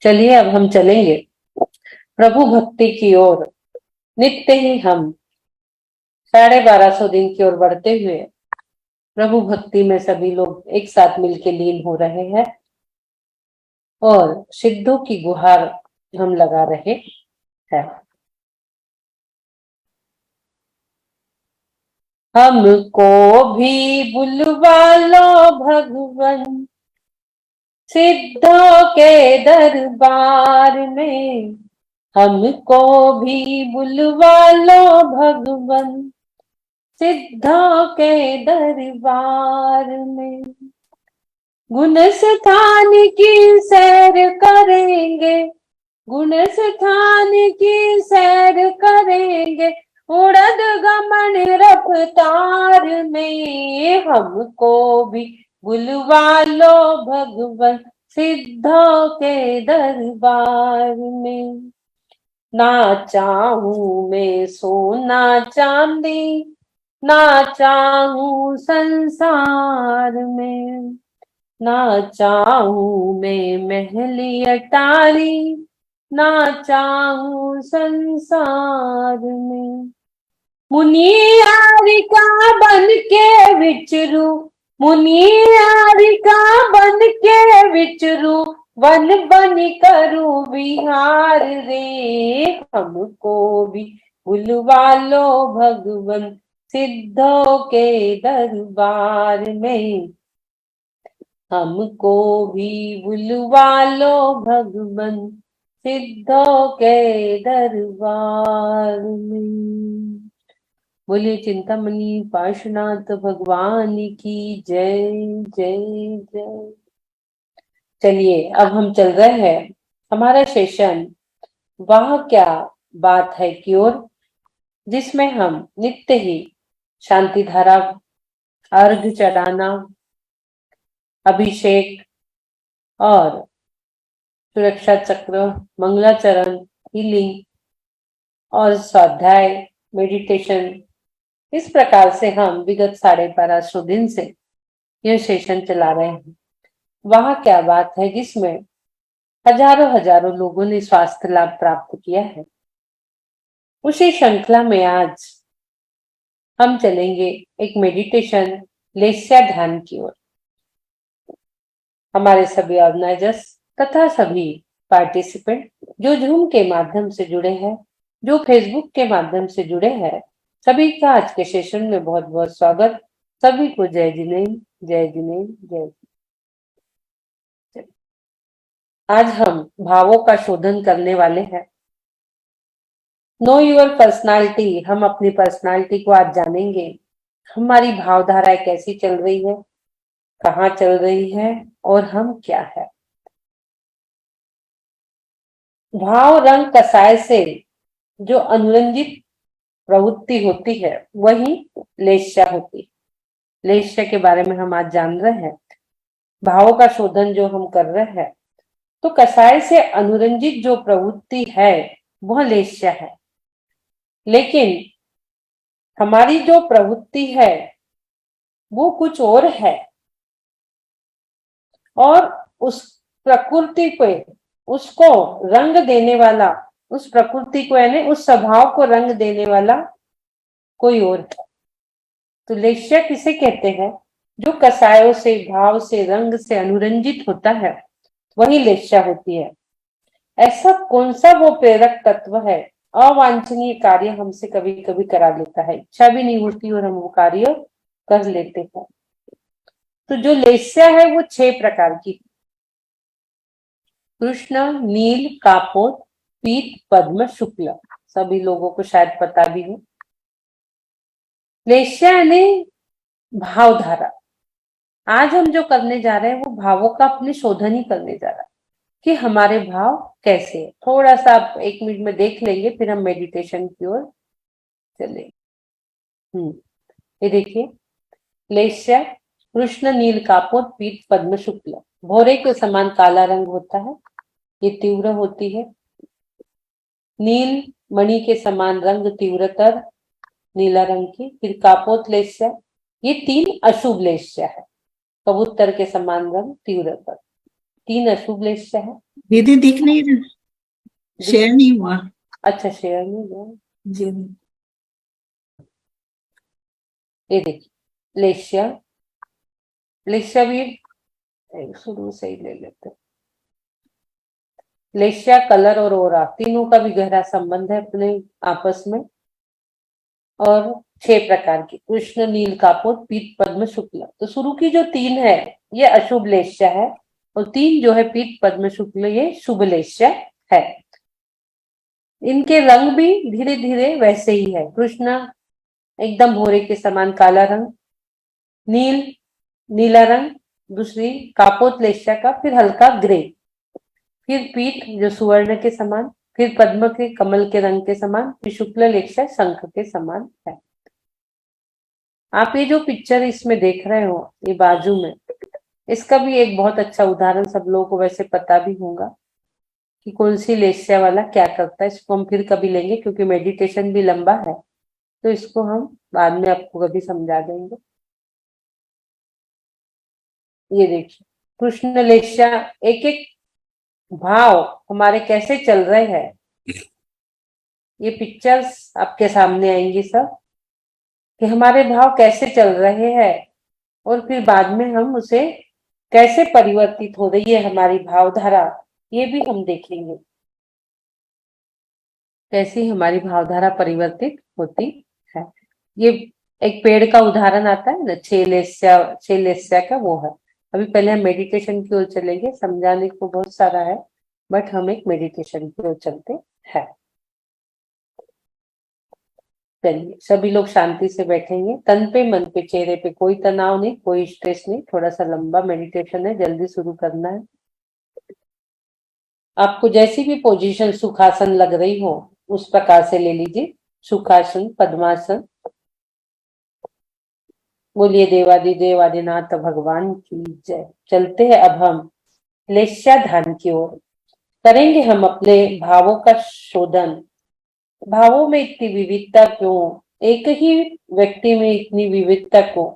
चलिए अब हम चलेंगे प्रभु भक्ति की ओर। नित्य ही हम 1250 दिन की ओर बढ़ते हुए प्रभु भक्ति में सभी लोग एक साथ मिलकर लीन हो रहे हैं और सिद्धों की गुहार हम लगा रहे हैं। हमको भी बुलवा लो भगवन सिद्धों के दरबार में, हमको भी बुलवा लो भगवन सिद्धों के दरबार में। गुण स्थान की सैर करेंगे, गुण स्थान की सैर करेंगे, उड़द गमन रफ्तार में, हमको भी बुलवा लो भगवन सिद्धों के दरबार में। ना चाहूं मैं सोना चांदी, ना चाहूं संसार में, ना चाहूं मैं महली अटारी, ना चाहूं संसार में। मुनियारिका बन के विचरू, मुनियारिका बन के विचरू, वन बन करूं विहार रे, हमको भी बुलवा लो भगवन सिद्धों के दरबार में, हमको भी बुलवा लो भगवन सिद्धों के दरबार में। बोलिए चिंतामणि पार्श्वनाथ भगवान की जय जय जय। चलिए अब हम चल रहे हैं हमारा सेशन वाह क्या बात है की ओर, जिसमें हम नित्य ही शांति धारा, अर्घ चढ़ाना, अभिषेक और सुरक्षा चक्र, मंगलाचरण, हीलिंग और स्वाध्याय, मेडिटेशन, इस प्रकार से हम विगत 1250 दिन से यह सेशन चला रहे हैं। वह क्या बात है जिसमें हजारों हजारों लोगों ने स्वास्थ्य लाभ प्राप्त किया है। उसी श्रृंखला में आज हम चलेंगे एक मेडिटेशन लेस्या ध्यान की ओर। हमारे सभी ऑर्गेनाइजर्स तथा सभी पार्टिसिपेंट जो जूम के माध्यम से जुड़े हैं, जो फेसबुक के माध्यम से जुड़े हैं, सभी का आज के सेशन में बहुत बहुत स्वागत। सभी को जय जिनेन्द्र, जय जिनेन्द्र, जय। आज हम भावों का शोधन करने वाले हैं। नो योर पर्सनालिटी, हम अपनी पर्सनालिटी को आज जानेंगे। हमारी भावधाराएं कैसी चल रही है, कहाँ चल रही है और हम क्या है। भाव रंग कसाय से जो अनुरंजित प्रवृत्ति होती है वही लेस्या होती है। लेस्या के बारे में हम आज जान रहे हैं। भावों का शोधन जो हम कर रहे हैं, तो कसाय से अनुरंजित जो प्रवृत्ति है वह लेस्या है, लेकिन हमारी जो प्रवृत्ति है वो कुछ और है, और उस प्रकृति को, उसको रंग देने वाला, उस प्रकृति को यानी उस स्वभाव को रंग देने वाला कोई और है। तो लेस्या किसे कहते हैं? जो कसायों से, भाव से, रंग से अनुरंजित होता है वही लेस्या होती है। ऐसा कौन सा वो प्रेरक तत्व है, अवांछनीय कार्य हमसे कभी कभी करा लेता है, इच्छा भी नहीं होती और हम वो कार्य कर लेते हैं। तो जो लेस्या है वो 6 प्रकार की: कृष्ण, नील, कापोत, पीत, पद्म, शुक्ल। सभी लोगों को शायद पता भी हो। लेस्या यानी भावधारा। आज हम जो करने जा रहे हैं वो भावों का अपने शोधन ही करने जा रहा है कि हमारे भाव कैसे है। थोड़ा सा आप 1 मिनट में देख लेंगे, फिर हम मेडिटेशन की ओर चले। ये देखिए, लेस्या कृष्ण, नील, कापोत, पीत, पद्म, शुक्ल। भोरे के समान काला रंग होता है, ये तीव्र होती है। नील मणि के समान रंग, तीव्रतर नीला रंग की। फिर कापोत लेस्या, ये 3 अशुभ लेस्या है। कबूतर के समान रंग, तीव्रतर, 3 अशुभ लेस्या है। दीदी दिख नहीं रहा, शेयर नहीं हुआ। अच्छा, शेयर नहीं हुआ। जी। ये देखिए, लेशिया। लेशिया भी शुरू से ही ले लेते हैं। लेशिया, कलर और ओरा तीनों का भी गहरा संबंध है अपने आपस में। और 6 प्रकार की, कृष्ण, नील, कापोत, पीत, पद्म, शुक्ल। तो शुरू की जो 3 है ये अशुभ लेशिया है, और 3 जो है पीत, पद्म, शुक्ल, ये शुभ लेशिया है। इनके रंग भी धीरे धीरे वैसे ही है। कृष्ण एकदम भोरे के समान काला रंग, नील नीला रंग, दूसरी कापोत लेशिया का फिर हल्का ग्रे, फिर पीठ जो सुवर्ण के समान, फिर पद्म के कमल के रंग के समान, फिर शुक्ल लेशिया शंख के समान है। आप ये जो पिक्चर इसमें देख रहे हो ये बाजू में, इसका भी एक बहुत अच्छा उदाहरण सब लोगों को वैसे पता भी होगा कि कौन सी लेशिया वाला क्या करता है। इसको हम फिर कभी लेंगे क्योंकि मेडिटेशन भी लंबा है, तो इसको हम बाद में आपको कभी समझा देंगे। ये देखिए, कृष्ण लेशिया, एक एक भाव हमारे कैसे चल रहे हैं, ये पिक्चर्स आपके सामने आएंगी सब, कि हमारे भाव कैसे चल रहे हैं, और फिर बाद में हम उसे कैसे परिवर्तित हो रही है हमारी भावधारा, ये भी हम देखेंगे कैसी हमारी भावधारा परिवर्तित होती है। ये एक पेड़ का उदाहरण आता है ना, छह लेस्या का, वो है। अभी पहले हम मेडिटेशन की ओर चलेंगे, समझाने को बहुत सारा है, बट हम एक मेडिटेशन की ओर चलते हैं। चलिए, सभी लोग शांति से बैठेंगे, तन पे मन पे चेहरे पे कोई तनाव नहीं, कोई स्ट्रेस नहीं। थोड़ा सा लंबा मेडिटेशन है, जल्दी शुरू करना है। आपको जैसी भी पोजीशन सुखासन लग रही हो उस प्रकार से ले लीजिए। सुखासन, पद्मासन। बोलिए देवादिदेव आदिनाथ भगवान की जय। चलते हैं अब हम लेस्या ध्यान की ओर। करेंगे हम अपने भावों का शोधन। भावों में इतनी विविधता क्यों, एक ही व्यक्ति में इतनी विविधता क्यों।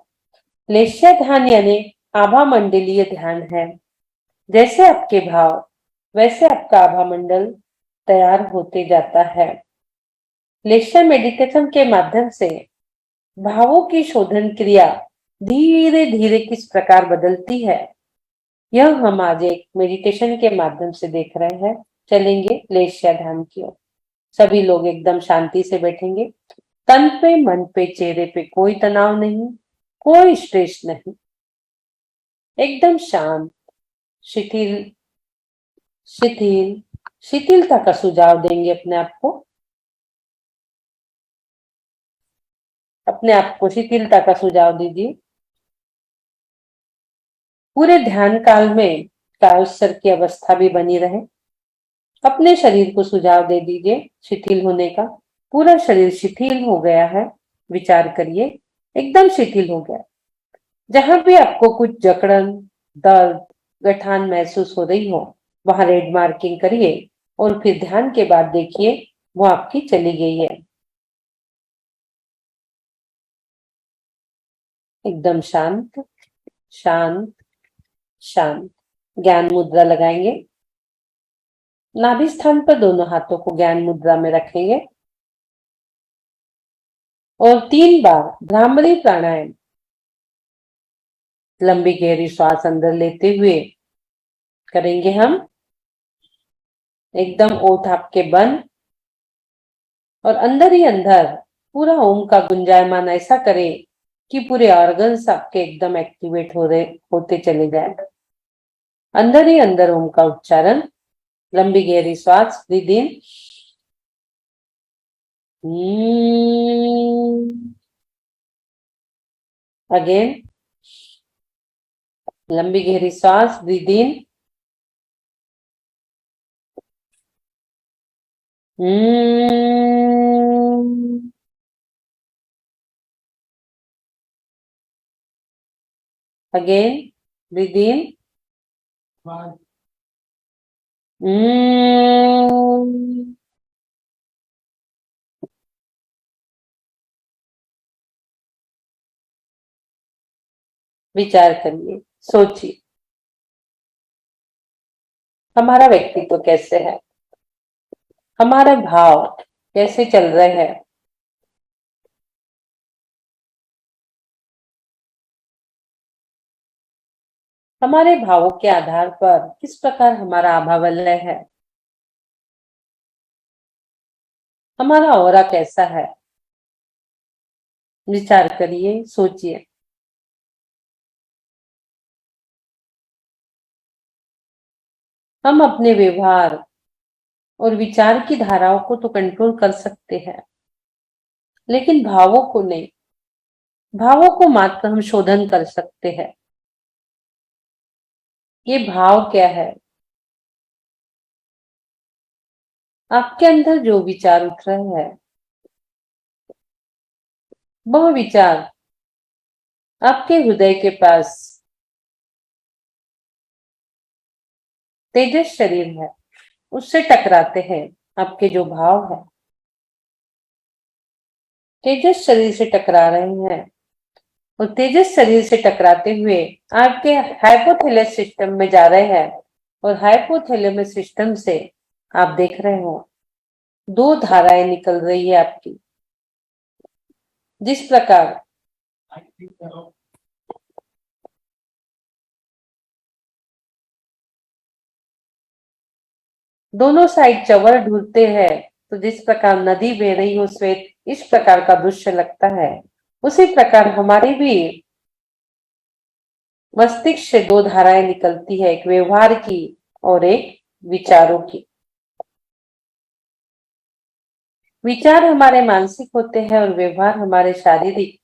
लेस्या ध्यान यानी आभा मंडलीय ध्यान है। जैसे आपके भाव वैसे आपका आभा मंडल तैयार होते जाता है। लेस्या मेडिटेशन के माध्यम से भावों की शोधन क्रिया धीरे धीरे किस प्रकार बदलती है, यह हम आज एक मेडिटेशन के माध्यम से देख रहे हैं। चलेंगे लेस्या ध्यान की ओर। सभी लोग एकदम शांति से बैठेंगे, तन पे मन पे चेहरे पे कोई तनाव नहीं, कोई स्ट्रेस नहीं, एकदम शांत, शिथिल शिथिल शिथिलता का सुझाव देंगे अपने आप को। अपने आप को शिथिलता का सुझाव दीजिए। पूरे ध्यान काल में कायोत्सर्ग की अवस्था भी बनी रहे। अपने शरीर को सुझाव दे दीजिए शिथिल होने का। पूरा शरीर शिथिल हो गया है, विचार करिए, एकदम शिथिल हो गया। जहां भी आपको कुछ जकड़न, दर्द, गठान महसूस हो रही हो, वहां रेड मार्किंग करिए, और फिर ध्यान के बाद देखिए वो आपकी चली गई है। एकदम शांत शांत शांत। ज्ञान मुद्रा लगाएंगे। नाभि स्थान पर दोनों हाथों को ज्ञान मुद्रा में रखेंगे, और 3 बार भ्रामरी प्राणायाम, लंबी गहरी श्वास अंदर लेते हुए करेंगे हम। एकदम ओठ आपके बंद, और अंदर ही अंदर पूरा ओम का गुंजायमान ऐसा करें कि पूरे ऑर्गन्स आपके एकदम एक्टिवेट होते चले जाए। अंदर ही अंदर ओम का उच्चारण, लंबी गहरी श्वास, ब्रीद इन, अगेन, लंबी गहरी सांस, breathe in, again, breathe in, विचार करिए, सोचिए। हमारा व्यक्तित्व कैसे है, हमारे भाव कैसे चल रहे हैं। हमारे भावों के आधार पर किस प्रकार हमारा आभावलय है, हमारा ऑरा कैसा है। विचार करिए, सोचिए। हम अपने व्यवहार और विचार की धाराओं को तो कंट्रोल कर सकते हैं, लेकिन भावों को नहीं। भावों को मात्र हम शोधन कर सकते हैं। ये भाव क्या है? आपके अंदर जो विचार उठ रहे हैं, वह विचार आपके हृदय के पास तेजस शरीर है, उससे टकराते हैं। आपके जो भाव है तेजस शरीर से टकरा रहे हैं, और तेजस शरीर से टकराते हुए आपके हाइपोथैलेमस सिस्टम में जा रहे हैं, और हाइपोथैलेमस सिस्टम से आप देख रहे हो दो धाराएं निकल रही है आपकी। जिस प्रकार दोनों साइड चवर ढूंढते हैं, तो जिस प्रकार नदी बह रही हो श्वेत, इस प्रकार का दृश्य लगता है, उसी प्रकार हमारी भी मस्तिष्क से दो धाराएं निकलती है, एक व्यवहार की और एक विचारों की। विचार हमारे मानसिक होते हैं और व्यवहार हमारे शारीरिक।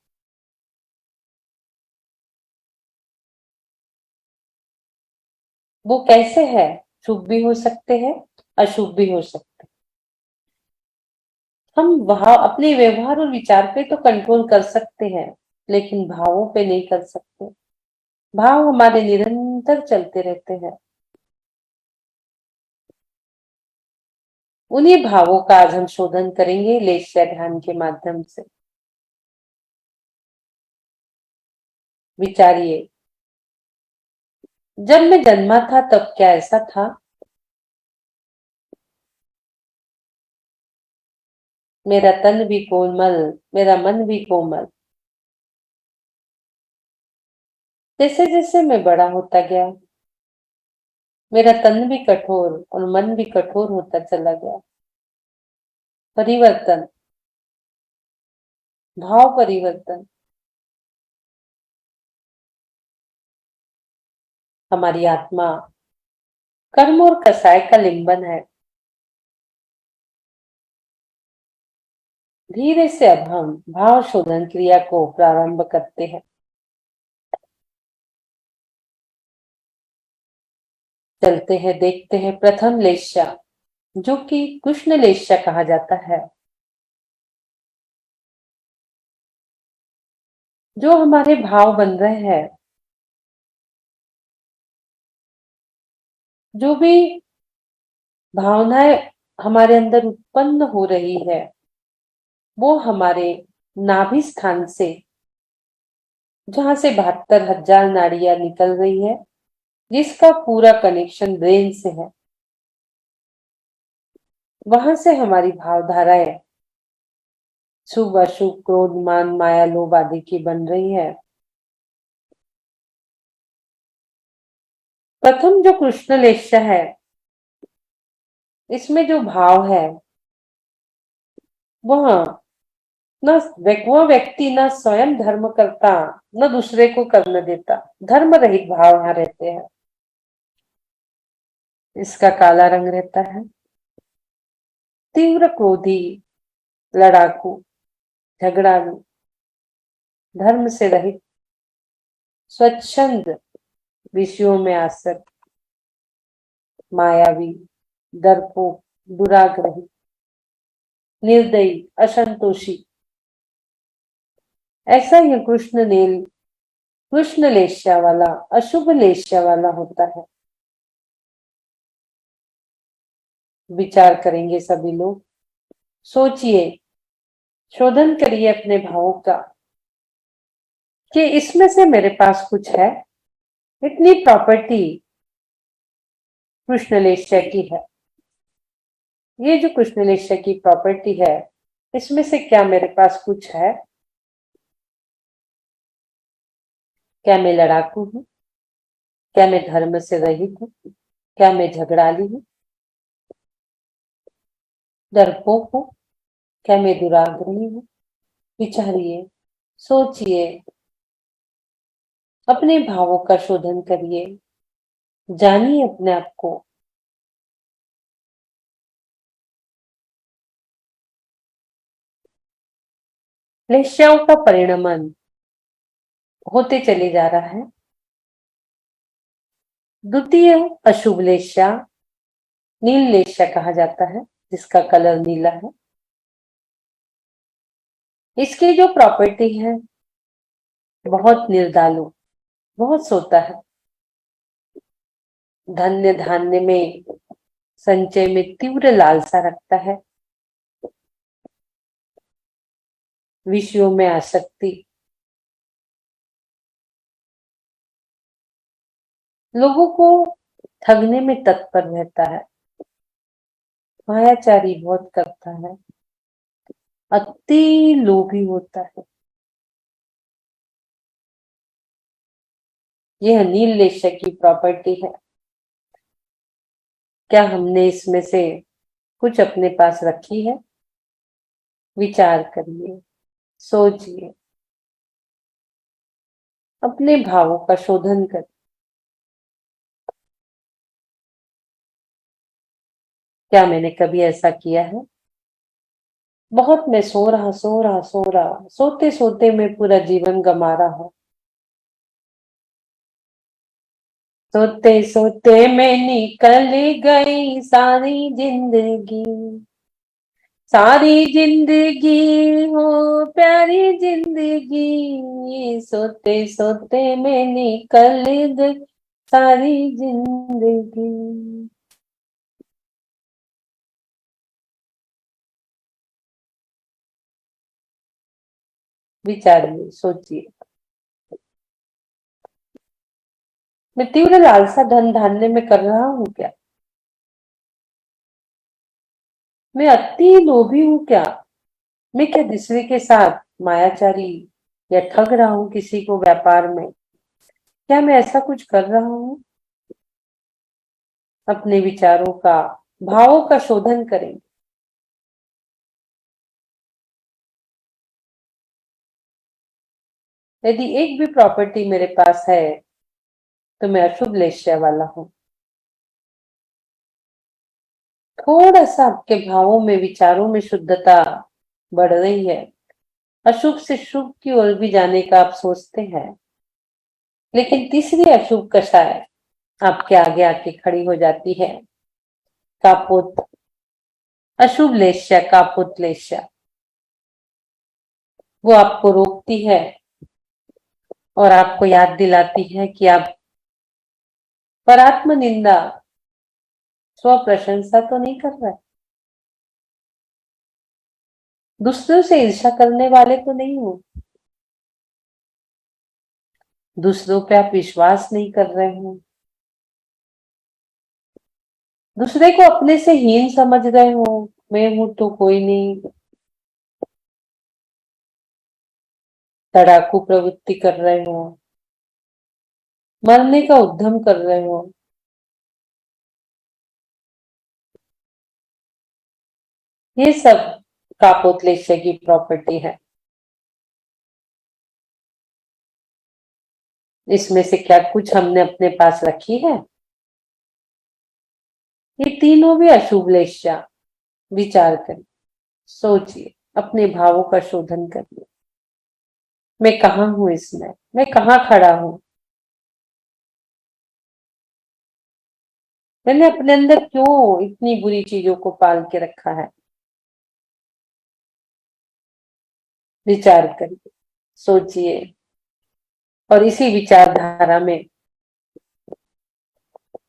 वो कैसे है? शुभ भी हो सकते हैं, अशुभ भी हो सकते हैं। हम वहां अपने व्यवहार और विचार पे तो कंट्रोल कर सकते हैं, लेकिन भावों पे नहीं कर सकते। भाव हमारे निरंतर चलते रहते हैं। उन्हीं भावों का आज हम शोधन करेंगे लेस्या ध्यान के माध्यम से। विचारिए, जब मैं जन्मा था तब क्या ऐसा था? मेरा तन भी कोमल, मेरा मन भी कोमल। जैसे जैसे मैं बड़ा होता गया, मेरा तन भी कठोर और मन भी कठोर होता चला गया। परिवर्तन, भाव परिवर्तन। हमारी आत्मा कर्म और कसाय का लिंबन है। धीरे से अब हम भाव शोधन क्रिया को प्रारंभ करते हैं। चलते हैं, देखते हैं प्रथम लेस्या, जो कि कृष्ण लेस्या कहा जाता है, जो हमारे भाव बन रहे हैं। जो भी भावनाएं हमारे अंदर उत्पन्न हो रही है, वो हमारे नाभि स्थान से, जहां से 72,000 नाड़ियां निकल रही है, जिसका पूरा कनेक्शन ब्रेन से है, वहां से हमारी भावधाराएं शुभ अशुभ क्रोध मान माया लोभ आदि की बन रही है। प्रथम जो कृष्ण लेस्या है, इसमें जो भाव है, वह न वह व्यक्ति न स्वयं धर्म करता, न दूसरे को करने देता। धर्म रहित भाव यहाँ रहते हैं। इसका काला रंग रहता है। तीव्र क्रोधी, लड़ाकू, झगड़ालू, धर्म से रहित, स्वच्छंद, विषयों में आसक्त, मायावी, डरपोक, दुराग्रही, निर्दयी, असंतोषी। ऐसा ही कृष्ण लेस्या वाला, अशुभ लेस्या वाला होता है। विचार करेंगे सभी लोग, सोचिए, शोधन करिए अपने भावों का कि इसमें से मेरे पास कुछ है, इतनी प्रॉपर्टी कृष्णलेश्या की है। ये जो कृष्णलेश्या की प्रॉपर्टी है, इसमें से क्या मेरे पास कुछ है? क्या मैं लड़ाकू हूँ? क्या मैं धर्म से रहित हूँ? क्या मैं झगड़ाली हूँ, डरपोक हूँ? क्या मैं दुराग्रही हूँ? विचारिए, सोचिए, अपने भावों का शोधन करिए, जानिए अपने आप को। क्लेशों का परिणमन होते चले जा रहा है। द्वितीय अशुभ लेश्या, नील लेश्या कहा जाता है, जिसका कलर नीला है। इसकी जो प्रॉपर्टी है, बहुत निर्दालु, बहुत सोता है, धन्य धान्य में, संचय में तीव्र लालसा रखता है, विषयों में आसक्ति, लोगों को ठगने में तत्पर रहता है, मायाचारी बहुत करता है, अति लोभी होता है। यह नील लेश्य की प्रॉपर्टी है। क्या हमने इसमें से कुछ अपने पास रखी है? विचार करिए, सोचिए, अपने भावों का शोधन करिए। क्या मैंने कभी ऐसा किया है? बहुत मैं सो रहा, सोते सोते मैं पूरा जीवन गंवा रहा हूं। सोते सोते मैं निकल गई सारी जिंदगी हो प्यारी जिंदगी, सोते सोते मैं निकल गई सारी जिंदगी। विचारिए, सोचिए। मैं तीव्र लालसा धन धान्य में कर रहा हूँ क्या? मैं अति लोभी हूँ क्या? मैं क्या दूसरे के साथ मायाचारी या ठग रहा हूँ किसी को व्यापार में? क्या मैं ऐसा कुछ कर रहा हूँ? अपने विचारों का, भावों का शोधन करें। यदि एक भी प्रॉपर्टी मेरे पास है तो मैं अशुभ लेश्या वाला हूँ। थोड़ा सा आपके भावों में, विचारों में शुद्धता बढ़ रही है। अशुभ से शुभ की ओर भी जाने का आप सोचते हैं, लेकिन तीसरी अशुभ कषाय आपके आगे आके खड़ी हो जाती है। कापोत, अशुभ लेश्या, कापोत लेश्या। वो आपको रोकती है और आपको याद दिलाती है कि आप पर आत्म निंदा, स्व प्रशंसा तो नहीं कर रहे, दूसरों से ईर्ष्या करने वाले तो नहीं हो, दूसरों पे आप विश्वास नहीं कर रहे हो, दूसरे को अपने से हीन समझ रहे हो, मैं हूं तो कोई नहीं, तड़ाकू प्रवृत्ति कर रहे हो, मरने का उद्यम कर रहे हो। ये सब कापोतलेश्य की प्रॉपर्टी है। इसमें से क्या कुछ हमने अपने पास रखी है? ये तीनों भी अशुभ लेश्या। विचार करिए, सोचिए, अपने भावों का शोधन करिए। मैं कहाँ हूं इसमें? मैं कहाँ खड़ा हूं? मैंने अपने अंदर क्यों इतनी बुरी चीजों को पाल के रखा है? विचार करिए, सोचिए, और इसी विचारधारा में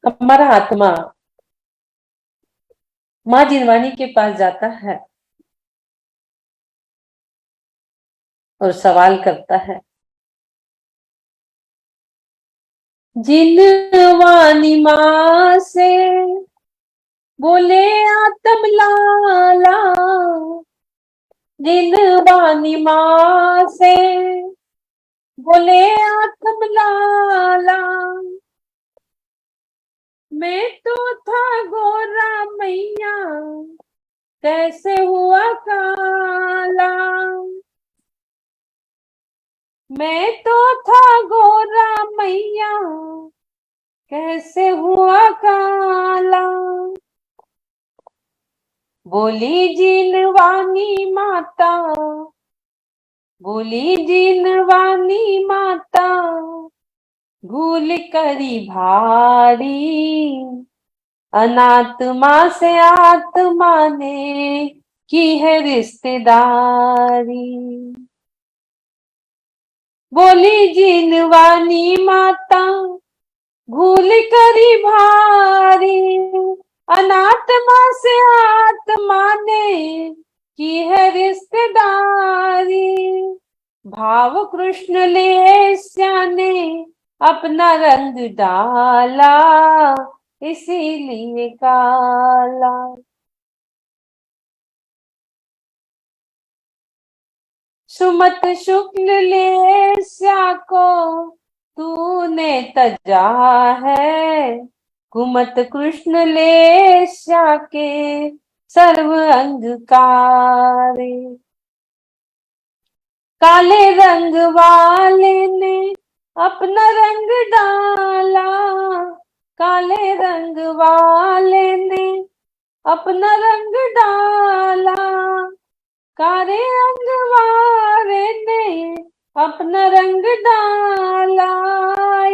हमारा आत्मा माँ जिनवानी के पास जाता है और सवाल करता है, जिन वाणी माँ से बोले आत्म लाला, जिन वाणी माँ से बोले आत्म लाला, मैं तो था गोरा मैया कैसे हुआ काला, मैं तो था गोरा मैया कैसे हुआ काला। बोली जीनवानी माता, बोली जीनवानी माता, भूल करी भारी, अनात्मा से आत्मा ने की है रिश्तेदारी। बोली जीनवानी माता, भूल करी भारी, अनात्मा से आत्मा ने की है रिश्तेदारी। भाव कृष्ण ले श्याने अपना रंग डाला, इसीलिए काला। सुमत शुक्ल ले श्या को तूने तजा है, कुमत कृष्ण ले श्या के सर्व अंगकारे। काले रंग वाले ने अपना रंग डाला, काले रंग वाले ने अपना रंग डाला, काले रंग वाले ने अपना रंग डाला,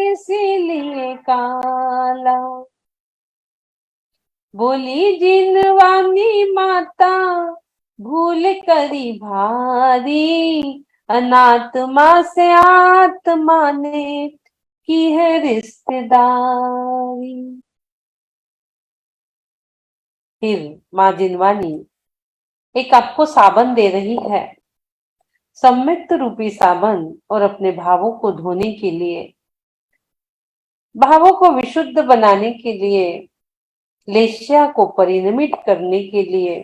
इसीलिए काला। बोली जिनवानी माता, भूल करी भारी, अनात्मा से आत्मा ने की है रिश्तेदारी। फिर माँ जिनवानी एक आपको साबन दे रही है, सम्यक्त रूपी साबन, और अपने भावों को धोने के लिए, भावों को विशुद्ध बनाने के लिए, लेस्या को परिणमित करने के लिए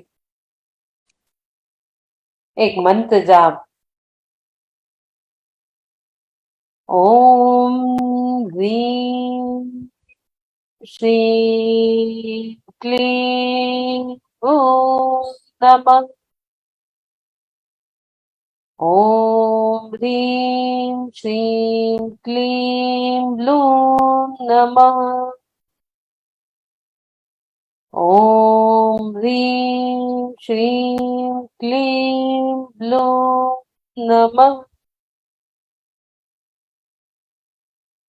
एक मंत्र जाप। ओम ह्रीं श्रीं क्लीं ॐ नमः। ओम ह्रीं श्रीं क्लीं ब्लूं नमः। ओम ह्रीं श्रीं क्लीं ब्लूं नमः।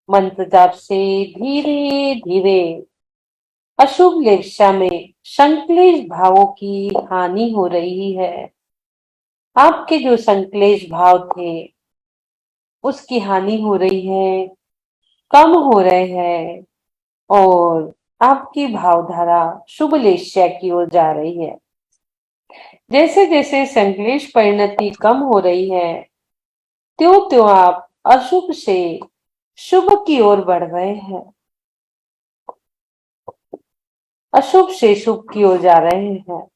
मंत्र जाप से धीरे धीरे अशुभ लेप्सा में संक्लेश भावों की हानि हो रही है। आपके जो संक्लेश भाव थे उसकी हानि हो रही है, कम हो रहे हैं, और आपकी भावधारा शुभ लेस्या की ओर जा रही है। जैसे जैसे संक्लेश परिणति कम हो रही है, त्यों त्यों आप अशुभ से शुभ की ओर बढ़ रहे हैं, अशुभ से शुभ की ओर जा रहे हैं।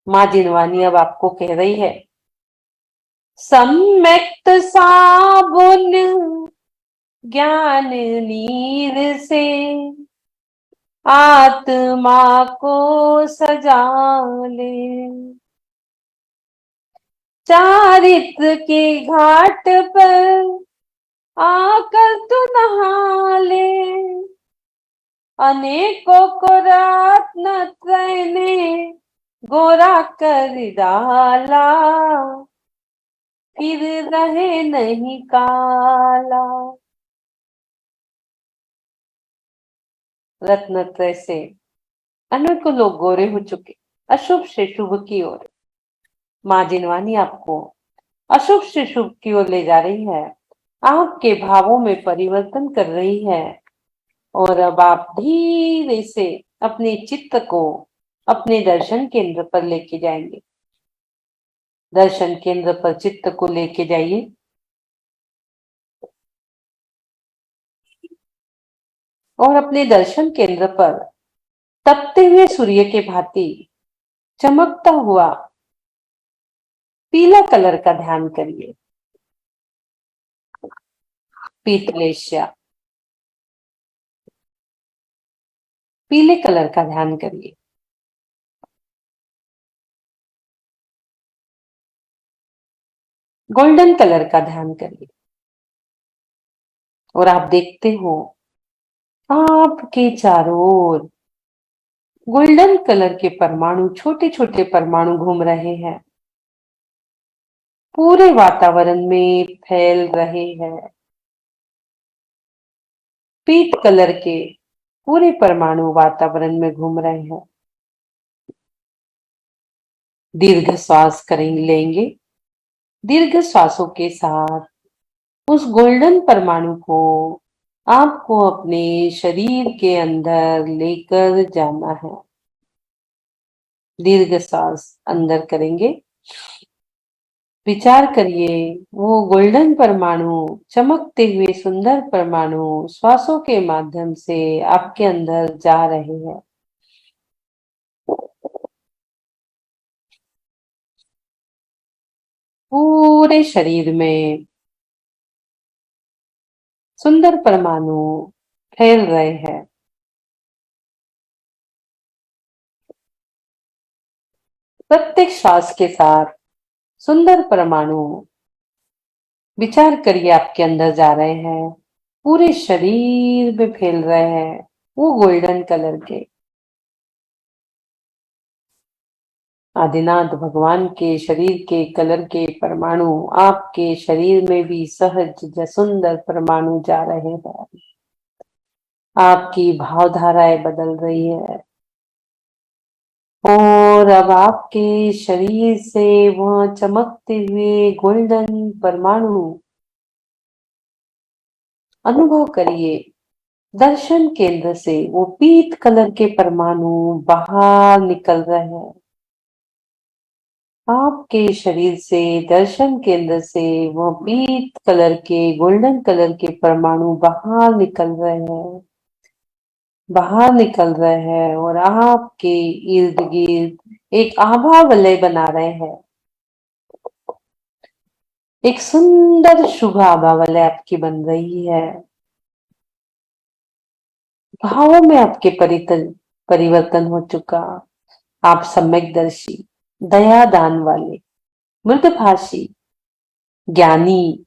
माँ जिनवानी अब आपको कह रही है, सम्यक्त साबुन ज्ञान नीर से आत्मा को सजा ले, चारित्र के घाट पर आकर तू नहा ले, अनेकों को रत्न त्रय ने गोरा कर डाला, फिर रहे नहीं काला। रत्न त्रय से अनेकों लोग गोरे हो चुके, अशुभ से शुभ की ओर। माँ जिनवानी आपको अशुभ से शुभ की ओर ले जा रही है, आपके भावों में परिवर्तन कर रही है, और अब आप धीरे से अपने चित्त को अपने दर्शन केंद्र पर लेके जाएंगे। दर्शन केंद्र पर चित्त को लेके जाइए। और अपने दर्शन केंद्र पर तपते हुए सूर्य के भांति चमकता हुआ पीला कलर का ध्यान करिए। पीतलेशिया, पीले कलर का ध्यान करिए। गोल्डन कलर का ध्यान करिए और आप देखते हो आपके चारों ओर गोल्डन कलर के परमाणु, छोटे छोटे परमाणु घूम रहे हैं, पूरे वातावरण में फैल रहे हैं। पीत कलर के पूरे परमाणु वातावरण में घूम रहे हैं। दीर्घ श्वास करेंगे, लेंगे। दीर्घ श्वासों के साथ उस गोल्डन परमाणु को आपको अपने शरीर के अंदर लेकर जाना है। दीर्घ श्वास अंदर करेंगे। विचार करिए, वो गोल्डन परमाणु, चमकते हुए सुंदर परमाणु श्वासों के माध्यम से आपके अंदर जा रहे हैं। पूरे शरीर में सुंदर परमाणु फैल रहे हैं। प्रत्येक श्वास के साथ सुंदर परमाणु, विचार करिए, आपके अंदर जा रहे हैं, पूरे शरीर में फैल रहे हैं, वो गोल्डन कलर के। आदिनाथ भगवान के शरीर के कलर के परमाणु आपके शरीर में भी सहज सुंदर परमाणु जा रहे हैं। आपकी भावधाराएं बदल रही है और अब आपके शरीर से वह चमकते हुए गोल्डन परमाणु अनुभव करिए। दर्शन केंद्र से वो पीत कलर के परमाणु बाहर निकल रहे हैं। आपके शरीर से, दर्शन केंद्र से वो पीत कलर के, गोल्डन कलर के परमाणु बाहर निकल रहे हैं, बाहर निकल रहे हैं और आपके इर्द गिर्द एक आभा वलय बना रहे हैं। एक सुंदर शुभ आभा वलय आपकी बन रही है। भावों में आपके परिवर्तन हो चुका। आप सम्यकदर्शी, दया दान वाले, मृदभाषी, ज्ञानी,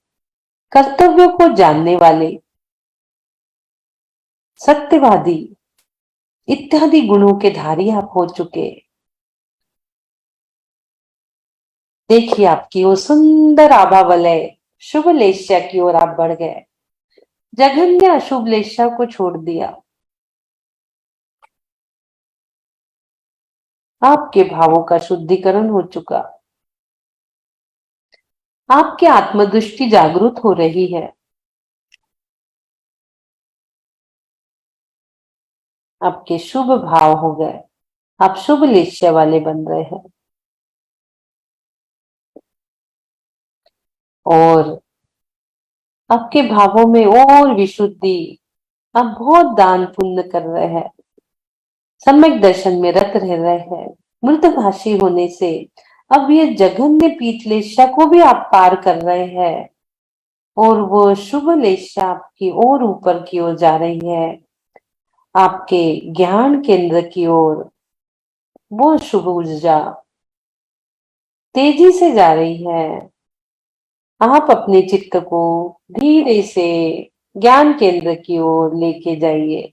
कर्तव्यों को जानने वाले, सत्यवादी इत्यादि गुणों के धारी आप हो चुके। देखिए, आपकी वो सुंदर आभा वलय शुभ लेस्या की ओर आप बढ़ गए। जघन्य अशुभ लेस्या को छोड़ दिया। आपके भावों का शुद्धिकरण हो चुका। आपकी आत्मदृष्टि जागृत हो रही है। आपके शुभ भाव हो गए। आप शुभ लेस्या वाले बन रहे हैं और आपके भावों में और विशुद्धि। आप बहुत दान पुण्य कर रहे हैं, सम्यक दर्शन में रत रह रहे हैं। मृतभाषी होने से अब ये जघन्य पीत लेस्या को भी आप पार कर रहे हैं और वो शुभ लेस्या आपकी और ऊपर की ओर जा रही है। आपके ज्ञान केंद्र की ओर वो शुभ ऊर्जा तेजी से जा रही है। आप अपने चित्त को धीरे से ज्ञान केंद्र की ओर लेके जाइए।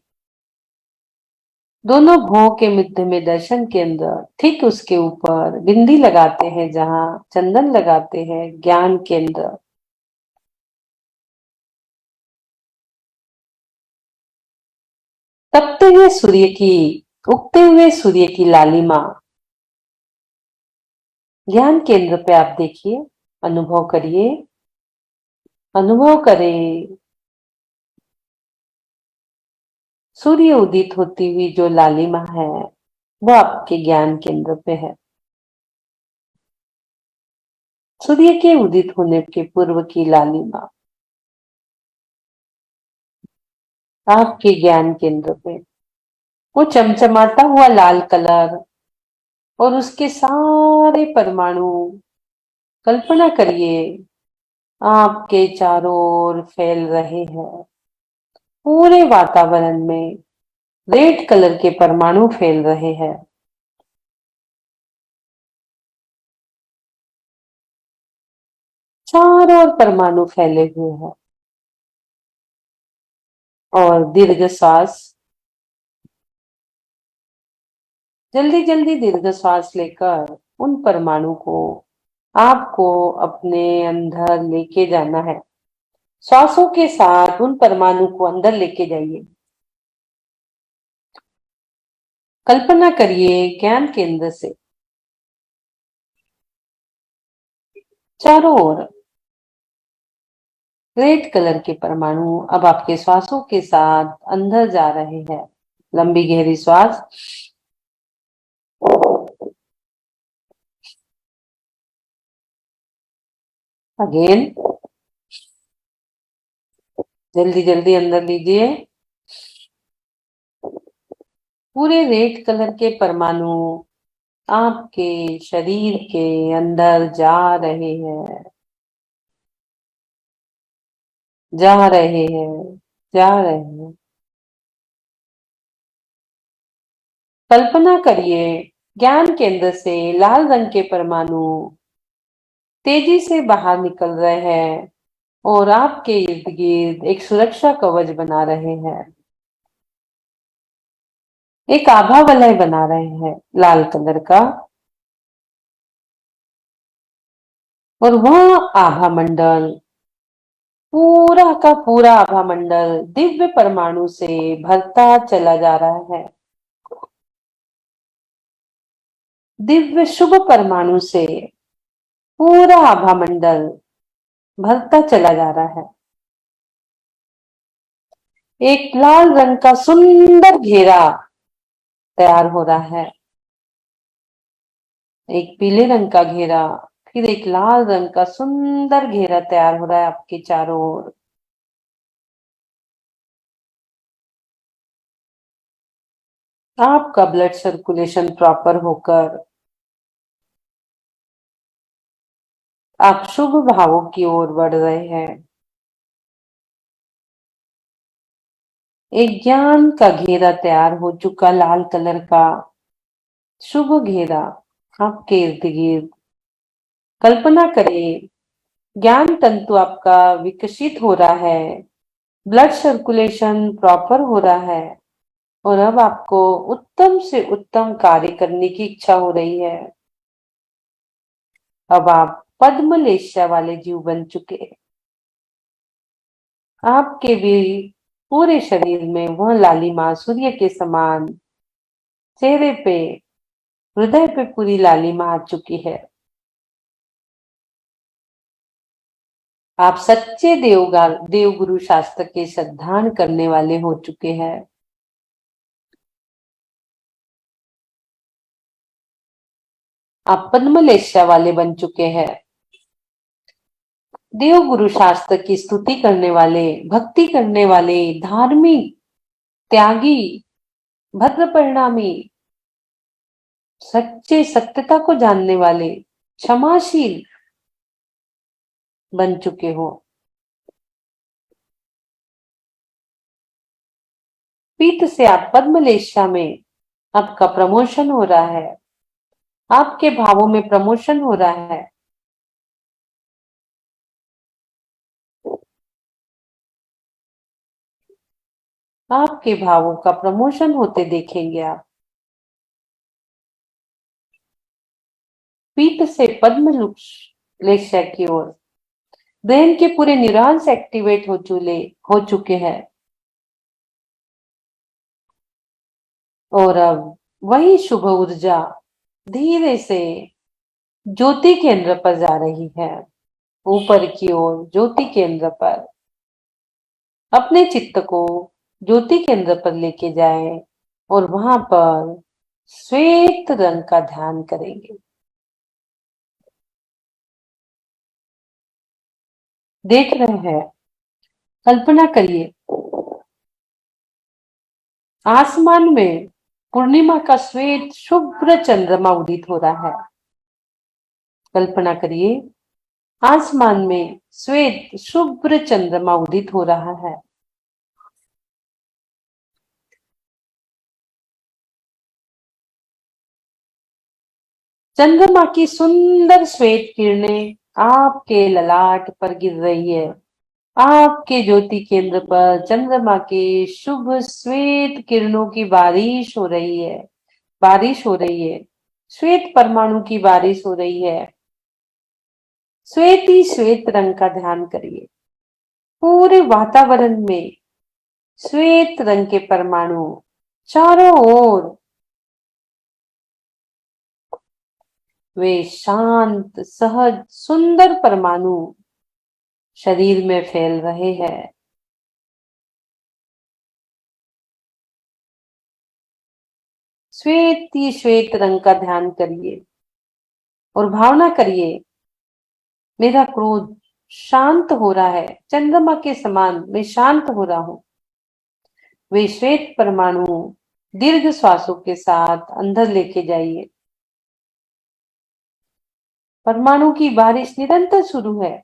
दोनों भौं के मध्य में दर्शन केंद्र, ठीक उसके ऊपर बिंदी लगाते हैं, जहां चंदन लगाते हैं, ज्ञान केंद्र। तपते हुए सूर्य की, उगते हुए सूर्य की लालिमा ज्ञान केंद्र पे आप देखिए, अनुभव करिए, अनुभव करें। सूर्य उदित होती हुई जो लालिमा है वो आपके ज्ञान केंद्र पे है। सूर्य के उदित होने के पूर्व की लालिमा आपके ज्ञान केंद्र पे वो चमचमाता हुआ लाल कलर और उसके सारे परमाणु, कल्पना करिए, आपके चारों ओर फैल रहे हैं। पूरे वातावरण में रेड कलर के परमाणु फैल रहे हैं। चारों ओर परमाणु फैले हुए हैं। और दीर्घ श्वास, जल्दी जल्दी दीर्घ श्वास लेकर उन परमाणु को आपको अपने अंदर लेके जाना है। श्वासों के साथ उन परमाणु को अंदर लेके जाइए। कल्पना करिए ज्ञान केंद्र से चारों ओर रेड कलर के परमाणु अब आपके श्वासों के साथ अंदर जा रहे हैं। लंबी गहरी श्वास। अगेन, जल्दी जल्दी अंदर लीजिए। पूरे रेड कलर के परमाणु आपके शरीर के अंदर जा रहे हैं, जा रहे हैं, जा रहे हैं। कल्पना करिए ज्ञान केंद्र से लाल रंग के परमाणु तेजी से बाहर निकल रहे हैं और आपके इर्द गिर्द एक सुरक्षा कवच बना रहे हैं। एक आभा वलय बना रहे हैं लाल कलर का। और वह आभा मंडल, पूरा का पूरा आभा मंडल दिव्य परमाणु से भरता चला जा रहा है। दिव्य शुभ परमाणु से पूरा आभा मंडल भरता चला जा रहा है। एक लाल रंग का सुंदर घेरा तैयार हो रहा है। एक पीले रंग का घेरा, फिर एक लाल रंग का सुंदर घेरा तैयार हो रहा है आपके चारों ओर। आपका ब्लड सर्कुलेशन प्रॉपर होकर आप शुभ भावों की ओर बढ़ रहे हैं। एक ज्ञान का घेरा तैयार हो चुका, लाल कलर का शुभ घेरा आपके इर्द गिर्द। कल्पना करें ज्ञान तंतु आपका विकसित हो रहा है, ब्लड सर्कुलेशन प्रॉपर हो रहा है और अब आपको उत्तम से उत्तम कार्य करने की इच्छा हो रही है। अब आप पद्मलेशा वाले जीव बन चुके हैं। आपके भी पूरे शरीर में वह लालिमा सूर्य के समान, चेहरे पे, हृदय पे पूरी लालिमा आ चुकी है। आप सच्चे देवगुरु शास्त्र के श्रद्धान करने वाले हो चुके हैं। आप पद्मलेशा वाले बन चुके हैं। देव गुरु शास्त्र की स्तुति करने वाले, भक्ति करने वाले, धार्मिक, त्यागी, भद्र परिणामी, सच्चे सत्यता को जानने वाले, क्षमाशील बन चुके हो। पीठ से आप पद्मलेशा में आपका प्रमोशन हो रहा है। आपके भावों में प्रमोशन हो रहा है। आपके भावों का प्रमोशन होते देखेंगे आप। पीठ से पद्मलेशा की ओर ब्रेन के पूरे न्यूरॉन्स एक्टिवेट हो चुके हैं। और अब वही शुभ ऊर्जा धीरे से ज्योति केंद्र पर जा रही है। ऊपर की ओर ज्योति केंद्र पर अपने चित्त को ज्योति केंद्र पर लेके जाएं और वहां पर श्वेत रंग का ध्यान करेंगे। देख रहे हैं, कल्पना करिए आसमान में पूर्णिमा का श्वेत शुभ्र चंद्रमा उदित हो रहा है। कल्पना करिए, आसमान में श्वेत शुभ्र चंद्रमा उदित हो रहा है। चंद्रमा की सुंदर श्वेत किरणें आपके ललाट पर गिर रही है। आपके ज्योति केंद्र पर चंद्रमा के शुभ श्वेत किरणों की बारिश हो रही है। बारिश हो रही है, श्वेत परमाणु की बारिश हो रही है। श्वेत ही श्वेत रंग का ध्यान करिए। पूरे वातावरण में श्वेत रंग के परमाणु चारों ओर, वे शांत सहज सुंदर परमाणु शरीर में फैल रहे हैं। श्वेत ही श्वेत रंग का ध्यान करिए और भावना करिए, मेरा क्रोध शांत हो रहा है। चंद्रमा के समान मैं शांत हो रहा हूं। वे श्वेत परमाणु दीर्घ श्वासों के साथ अंदर लेके जाइए। परमाणु की बारिश निरंतर शुरू है।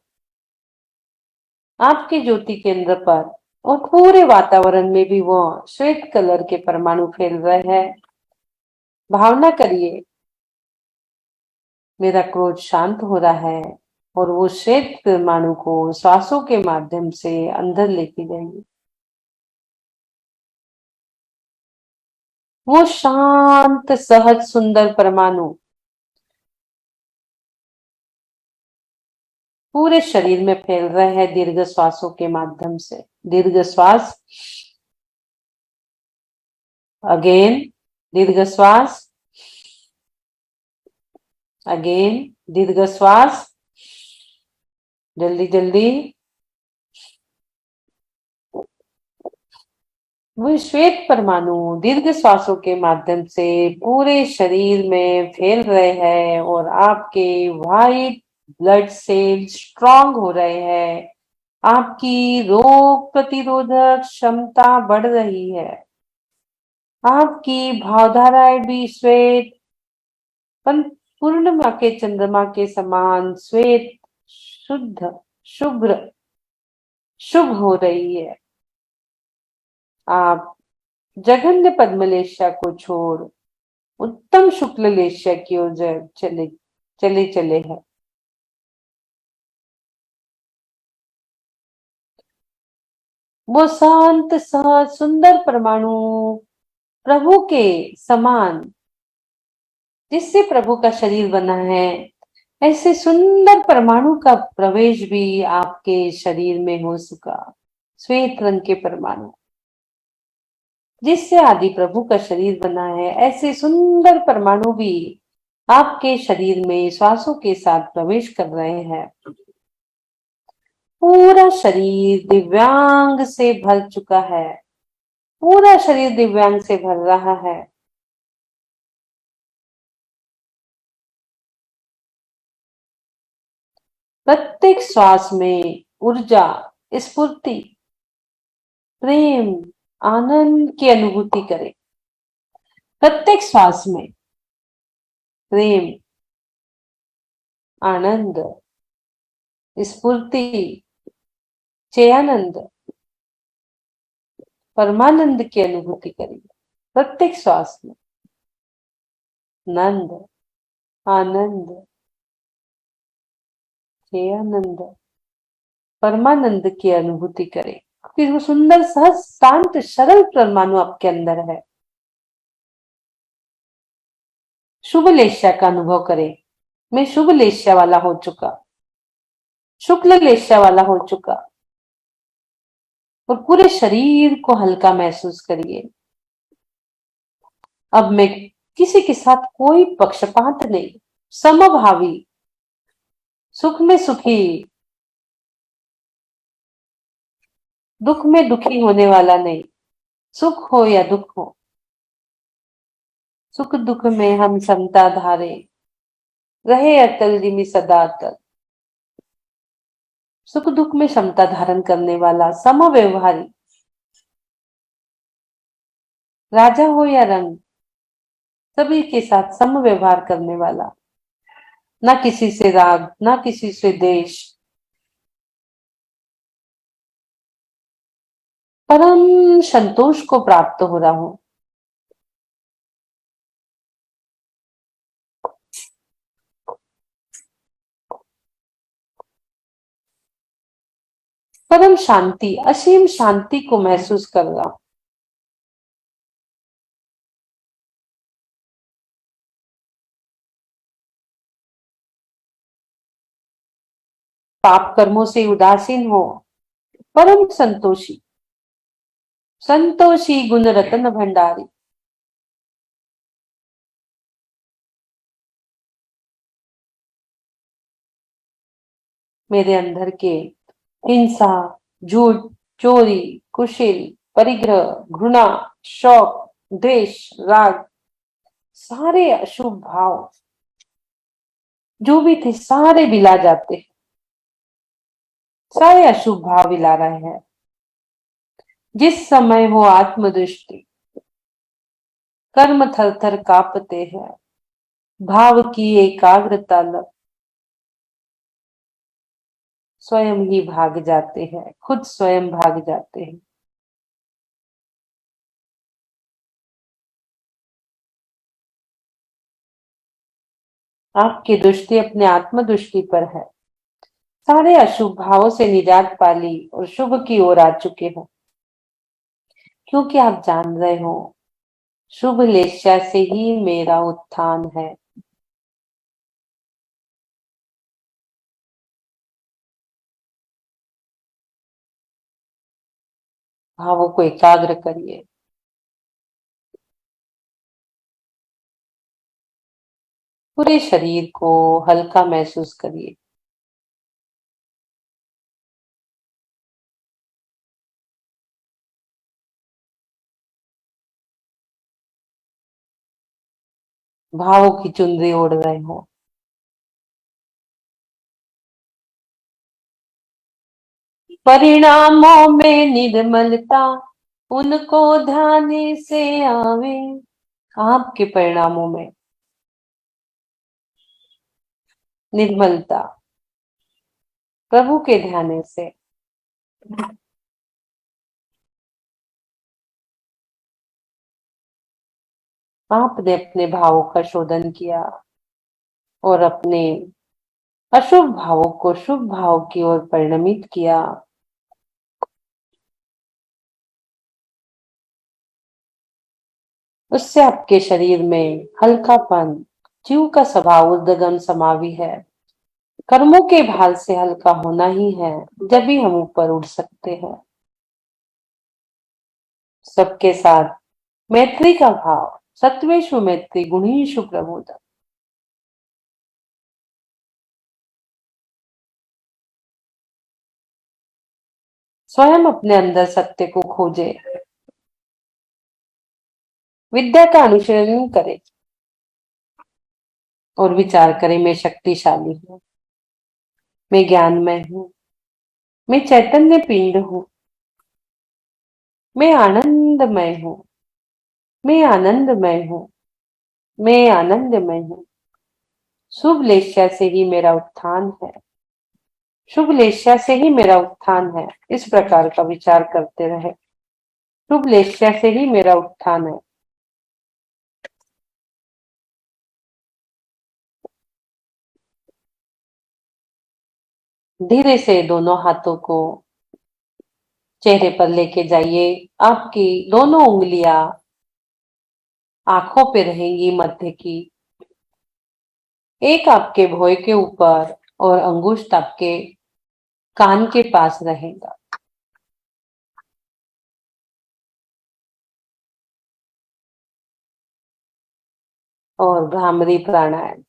आपके ज्योति केंद्र पर और पूरे वातावरण में भी वो श्वेत कलर के परमाणु फैल रहे हैं। भावना करिए, मेरा क्रोध शांत हो रहा है और वो श्वेत परमाणु को श्वासों के माध्यम से अंदर लेके जाइए। वो शांत सहज सुंदर परमाणु पूरे शरीर में फैल रहे हैं दीर्घ श्वासों के माध्यम से। दीर्घ श्वास, अगेन दीर्घ श्वास, अगेन दीर्घ श्वास, जल्दी जल्दी। वो श्वेत परमाणु दीर्घ श्वासों के माध्यम से पूरे शरीर में फैल रहे हैं और आपके व्हाइट ब्लड सेल स्ट्रांग हो रहे हैं। आपकी रोग प्रतिरोधक क्षमता बढ़ रही है। आपकी भावधाराएं भी श्वेत पूर्णिमा के चंद्रमा के समान श्वेत शुद्ध शुभ्र शुभ हो रही है। आप जघन्य पद्मलेशा को छोड़ उत्तम शुक्ल लेशा की ओर चले चले चले हैं। वो शांत सहज सुंदर परमाणु प्रभु के समान, जिससे प्रभु का शरीर बना है, ऐसे सुंदर परमाणु का प्रवेश भी आपके शरीर में हो चुका। श्वेत रंग के परमाणु जिससे आदि प्रभु का शरीर बना है, ऐसे सुंदर परमाणु भी आपके शरीर में श्वासों के साथ प्रवेश कर रहे हैं। पूरा शरीर दिव्यांग से भर चुका है। पूरा शरीर दिव्यांग से भर रहा है। प्रत्येक श्वास में ऊर्जा, स्फूर्ति, प्रेम, आनंद की अनुभूति करें। प्रत्येक श्वास में प्रेम, आनंद, स्फूर्ति, चैनानंद, परमानंद की अनुभूति करिए। प्रत्येक श्वास में नंद, आनंद, चैनानंद, परमानंद की अनुभूति करें। क्योंकि वो सुंदर सहज शांत सरल परमाणु आपके अंदर है। शुभ लेस्या का अनुभव करें। मैं शुभ लेस्या वाला हो चुका, शुक्ल लेस्या वाला हो चुका। और पूरे शरीर को हल्का महसूस करिए। अब मैं किसी के साथ कोई पक्षपात नहीं, समभावी, सुख में सुखी, दुख में दुखी होने वाला नहीं। सुख हो या दुख हो, सुख दुख में हम समता धारे, रहे अटल जिमि सदा अटल। सुख दुख में समता धारण करने वाला, समव्यवहारी, राजा हो या रंग, सभी के साथ सम व्यवहार करने वाला, ना किसी से राग, ना किसी से देश, परम संतोष को प्राप्त हो रहा हूं। परम शांति, असीम शांति को महसूस कर रहा हूं। पाप कर्मों से उदासीन हो, परम संतोषी, संतोषी गुण रतन भंडारी। मेरे अंदर के हिंसा, झूठ, चोरी, कुशिल, परिग्रह, घृणा, शौक, द्वेष, राग, सारे अशुभ भाव जो भी थे सारे विला जाते हैं, सारे अशुभ भाव विला रहे हैं। जिस समय हो आत्मदृष्टि, कर्म थर थर कांपते हैं, भाव की एकाग्रता लग, स्वयं ही भाग जाते हैं, खुद स्वयं भाग जाते हैं। आपकी दृष्टि अपने आत्मदृष्टि पर है। सारे अशुभ भावों से निजात पा ली और शुभ की ओर आ चुके हो, क्योंकि आप जान रहे हो शुभ लेशा से ही मेरा उत्थान है। भावों को एकाग्र करिए। पूरे शरीर को हल्का महसूस करिए। भावों की चुनरी ओढ़ रहे हो। परिणामों में निर्मलता उनको ध्यान से आवे। आपके परिणामों में निर्मलता प्रभु के ध्यान से। आपने अपने भावों का शोधन किया और अपने अशुभ भावों को शुभ भाव की ओर परिणमित किया। उससे आपके शरीर में हल्कापन, जीव का स्वभाव उद्गम समावि है। कर्मों के भार से हल्का होना ही है, जब भी हम ऊपर उड़ सकते हैं। सबके साथ मैत्री का भाव, सत्वेषु मैत्री गुणीषु प्रबोधन। स्वयं अपने अंदर सत्य को खोजे, विद्या का अनुशीलन करे और विचार करे, मैं शक्तिशाली हूँ, मैं ज्ञानमय हूँ, मैं चैतन्य पिंड हूँ, मैं आनंदमय हूँ, मैं आनंदमय हूँ, मैं आनंदमय हूँ। शुभ लेस्या से ही मेरा उत्थान है, शुभ लेस्या से ही मेरा उत्थान है। इस प्रकार का विचार करते रहे। शुभ लेस्या से ही मेरा उत्थान है। धीरे से दोनों हाथों को चेहरे पर लेके जाइए। आपकी दोनों उंगलियां आंखों पे रहेंगी मध्य की, एक आपके भौं के ऊपर और अंगुष्ठ आपके कान के पास रहेगा। और भ्रामरी प्राणायाम,